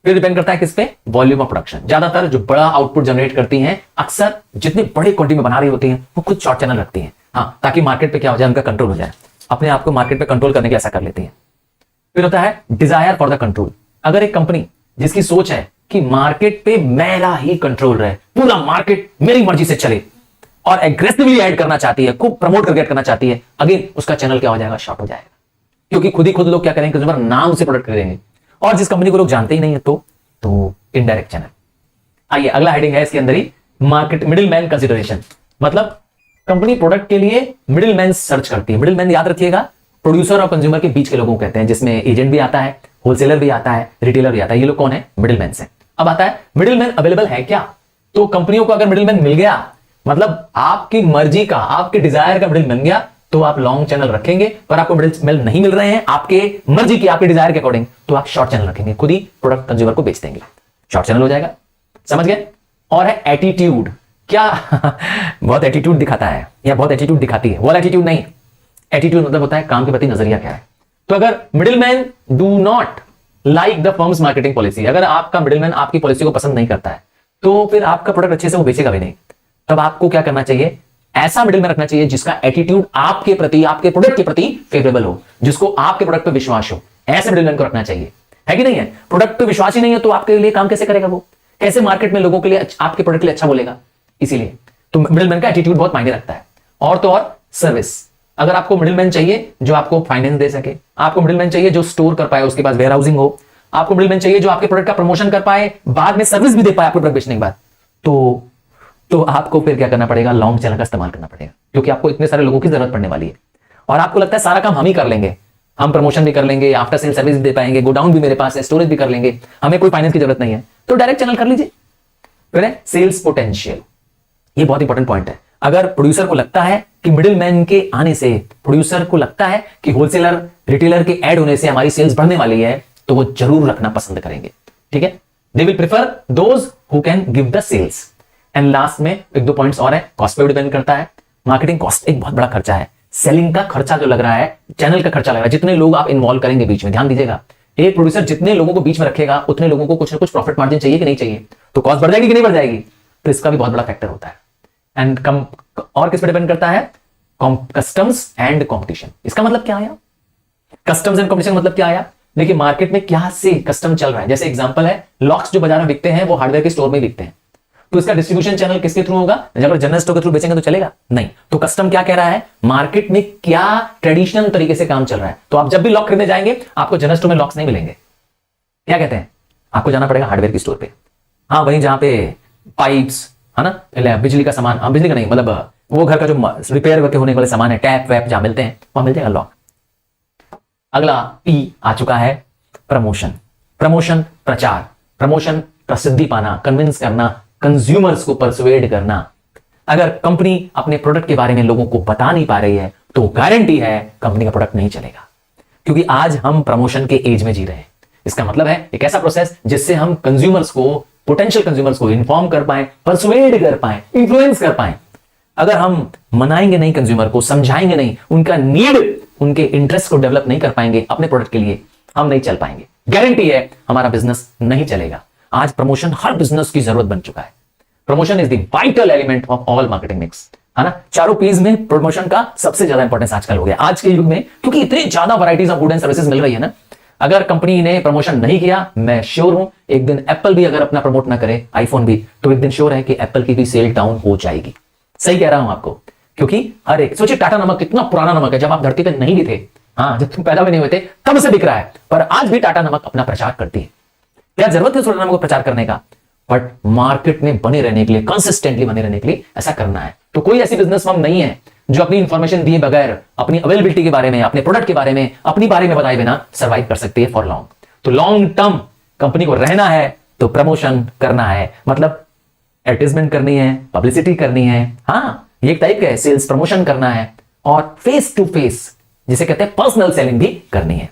Speaker 1: फिर डिपेंड करता है किस पे? Volume of production. ज्यादातर जो बड़ा आउटपुट जनरेट करती हैं, अक्सर जितनी बड़ी क्वांटिटी में बना रही होती हैं, वो खुद शॉर्ट चैनल रखती हैं। हाँ, ताकि मार्केट पे क्या हो जाए, उनका कंट्रोल हो जाए, अपने आप को मार्केट पे कंट्रोल करने के ऐसा कर लेती हैं। फिर होता है डिजायर फॉर द कंट्रोल। अगर एक कंपनी जिसकी सोच है कि मार्केट पे मेरा ही कंट्रोल रहे, पूरा मार्केट मेरी मर्जी से चले, और एग्रेसिवली ऐड करना चाहती है, खूब प्रमोट करके ऐड करना चाहती है, अगेन उसका चैनल क्या हो जाएगा? शॉर्ट हो जाएगा। क्योंकि खुद ही खुद लोग क्या करेंगे? कंज्यूमर नाम से प्रोडक्ट खरीदेंगे, और जिस कंपनी को लोग जानते ही नहीं है तो इनडायरेक्ट चैनल। आइए अगला हेडिंग है इसके अंदर ही, मार्केट मिडिल मैन कंसिडरेशन। मतलब कंपनी प्रोडक्ट के लिए मिडिल मैन सर्च करती है। मिडिल मैन याद रखिएगा, प्रोड्यूसर और कंज्यूमर के बीच के लोगों को कहते हैं, जिसमें एजेंट भी आता है, होलसेलर भी आता है, रिटेलर भी आता है। ये लोग कौन है? मिडिल मैन से। अब आता है मिडिल मैन अवेलेबल है क्या? तो कंपनियों को अगर मिडिल मैन मिल गया, मतलब आपकी मर्जी का, आपके डिजायर का मिडिल बन गया, तो आप लॉन्ग चैनल रखेंगे। पर आपको मिडिल मैन नहीं मिल रहे हैं आपके मर्जी की, आपके डिजायर के अकॉर्डिंग, तो आप शॉर्ट चैनल रखेंगे, खुद ही प्रोडक्ट कंज्यूमर को बेच देंगे, शॉर्ट चैनल हो जाएगा। समझ गए? और है एटीट्यूड। क्या बहुत एटीट्यूड दिखाता है या बहुत एटीट्यूड दिखाती है, वो एटीट्यूड नहीं। एटीट्यूड मतलब होता है काम के प्रति नजरिया क्या है। तो अगर middleman do not like the firms marketing policy, अगर आपका मिडिलमैन आपकी पॉलिसी को पसंद नहीं करता है, तो फिर आपका प्रोडक्ट अच्छे से वो बेचेगा भी नहीं। तब आपको क्या करना चाहिए? ऐसा मिडिलमैन रखना चाहिए जिसका एटीट्यूड आपके प्रति, आपके प्रोडक्ट के प्रति फेवरेबल हो, जिसको आपके प्रोडक्ट पर विश्वास हो। ऐसे मिडिलमैन को रखना चाहिए, है कि नहीं है? प्रोडक्ट पे विश्वास ही नहीं है तो आपके लिए काम कैसे करेगा? वो कैसे मार्केट में लोगों के लिए आपके प्रोडक्ट के लिए अच्छा बोलेगा? इसीलिए तो मिडिलमैन का एटीट्यूड बहुत मायने रखता है। और तो और सर्विस, अगर आपको मिडिलमैन चाहिए जो आपको फाइनेंस दे सके, आपको मिडिलमैन चाहिए जो स्टोर कर पाए, उसके पास वेयर हाउसिंग हो, आपको मिडिलमैन चाहिए जो आपके प्रोडक्ट का प्रमोशन कर पाए, बाद में सर्विस भी दे पाए आपके प्रोडक्ट बेचने के बाद, तो आपको फिर क्या करना पड़ेगा? लॉन्ग चैनल का इस्तेमाल करना पड़ेगा, क्योंकि आपको इतने सारे लोगों की जरूरत पड़ने वाली है। और आपको लगता है सारा काम हम ही कर लेंगे, हम प्रमोशन भी कर लेंगे, आफ्टर सेल सर्विस भी दे पाएंगे, गोडाउन भी मेरे पास है, स्टोरेज भी कर लेंगे, हमें कोई फाइनेंस की जरूरत नहीं है, तो डायरेक्ट चैनल कर लीजिए। फिर है सेल्स पोटेंशियल, ये बहुत इंपॉर्टेंट पॉइंट है। अगर प्रोड्यूसर को लगता है कि मिडिलमैन के आने से, प्रोड्यूसर को लगता है कि होलसेलर रिटेलर के ऐड होने से हमारी सेल्स बढ़ने वाली है, तो वो जरूर रखना पसंद करेंगे। ठीक है, they will prefer those who can give the sales. And last में एक दो पॉइंट्स और है, कॉस्ट पे डिपेंड करता है। मार्केटिंग कॉस्ट एक बहुत बड़ा खर्चा है, सेलिंग का खर्चा जो लग रहा है, चैनल का खर्चा लग रहा है, जितने लोग आप इन्वॉल्व करेंगे बीच में, ध्यान दीजिएगा, एक प्रोड्यूसर जितने लोगों को बीच में रखेगा उतने लोगों को कुछ ना कुछ प्रॉफिट मार्जिन चाहिए कि नहीं चाहिए, तो कॉस्ट बढ़ जाएगी कि नहीं बढ़ जाएगी, तो इसका भी बहुत बड़ा फैक्टर होता है। एंड कम और किस पे डिपेंड करता है? Customs and competition. इसका मतलब क्या आया? कस्टम्स एंड कंपटीशन मतलब क्या आया? देखिए मार्केट में क्या से कस्टम चल रहा है। जैसे एग्जांपल है, लॉक्स जो बाजार में बिकते हैं वो हार्डवेयर के स्टोर में बिकते हैं, तो इसका डिस्ट्रीब्यूशन चैनल किसके थ्रू होगा? अगर जनरल स्टोर के थ्रू बेचेंगे तो चलेगा नहीं। तो कस्टम क्या कह रहा है? मार्केट में क्या ट्रेडिशनल तरीके से काम चल रहा है। तो आप जब भी लॉक खरीदने जाएंगे आपको जनरल स्टोर में लॉक्स नहीं मिलेंगे, क्या कहते हैं, आपको जाना पड़ेगा हार्डवेयर की स्टोर पे। हाँ, वहीं जहां पे पाइप्स है ना, बिजली का सामान, हाँ बिजली का नहीं, मतलब वो घर का जो रिपेयर करके होने वाले सामान है, टैप वैप जहां मिलते हैं वहां मिल जाएगा लॉक। अगला पी आ चुका है, प्रमोशन। प्रमोशन प्रचार, प्रमोशन प्रसिद्धि पाना, कन्विंस करना, कंज्यूमर्स को परसुएड करना। अगर कंपनी अपने प्रोडक्ट के बारे में लोगों को बता नहीं पा रही है तो गारंटी है कंपनी का प्रोडक्ट नहीं चलेगा, क्योंकि आज हम प्रमोशन के एज में जी रहे हैं। इसका मतलब है एक ऐसा प्रोसेस जिससे हम कंज्यूमर्स को, पोटेंशियल कंज्यूमर्स को इन्फॉर्म कर पाए, परसुएड कर पाए, इन्फ्लुएंस कर पाए। अगर हम मनाएंगे नहीं कंज्यूमर को, समझाएंगे नहीं, उनका नीड, उनके इंटरेस्ट को डेवलप नहीं कर पाएंगे अपने प्रोडक्ट के लिए, हम नहीं चल पाएंगे। गारंटी है हमारा बिजनेस नहीं चलेगा। आज प्रमोशन हर बिजनेस की जरूरत बन चुका है। Promotion is the vital element of all marketing mix, है ना। चारों पीस में प्रमोशन का सबसे ज्यादा इंपॉर्टेंस आजकल हो गया आज के युग में, क्योंकि इतनी ज्यादा varieties of good and services मिल रही है ना। अगर कंपनी ने प्रमोशन नहीं किया, मैं श्योर हूं एक दिन एप्पल भी अगर अपना प्रमोट ना करे, आईफोन भी, तो एक दिन श्योर है कि एप्पल की भी सेल डाउन हो जाएगी। सही कह रहा हूं आपको, क्योंकि हर एक, सोचिए टाटा नमक कितना पुराना नमक है, जब आप धरती पे नहीं भी थे, हाँ जब तुम पैदा भी नहीं हुए थे तब से बिक रहा है, पर आज भी टाटा नमक अपना प्रचार करती है। क्या जरूरत है टाटा नमक को प्रचार करने का? बट मार्केट में बने रहने के लिए, कंसिस्टेंटली बने रहने के लिए ऐसा करना है। तो कोई ऐसी बिजनेस फर्म नहीं है जो अपनी इंफॉर्मेशन दिए बगैर, अपनी अवेलेबिलिटी के बारे में, अपने प्रोडक्ट के बारे में, अपनी बारे में बताए बिना सर्वाइव कर सकती है फॉर लॉन्ग। तो लॉन्ग टर्म कंपनी को रहना है तो प्रमोशन करना है, मतलब एडवर्टाइजमेंट करनी है, पब्लिसिटी करनी है, हाँ ये एक टाइप का है, सेल्स प्रमोशन करना है, और फेस टू फेस जिसे कहते हैं पर्सनल सेलिंग भी करनी है।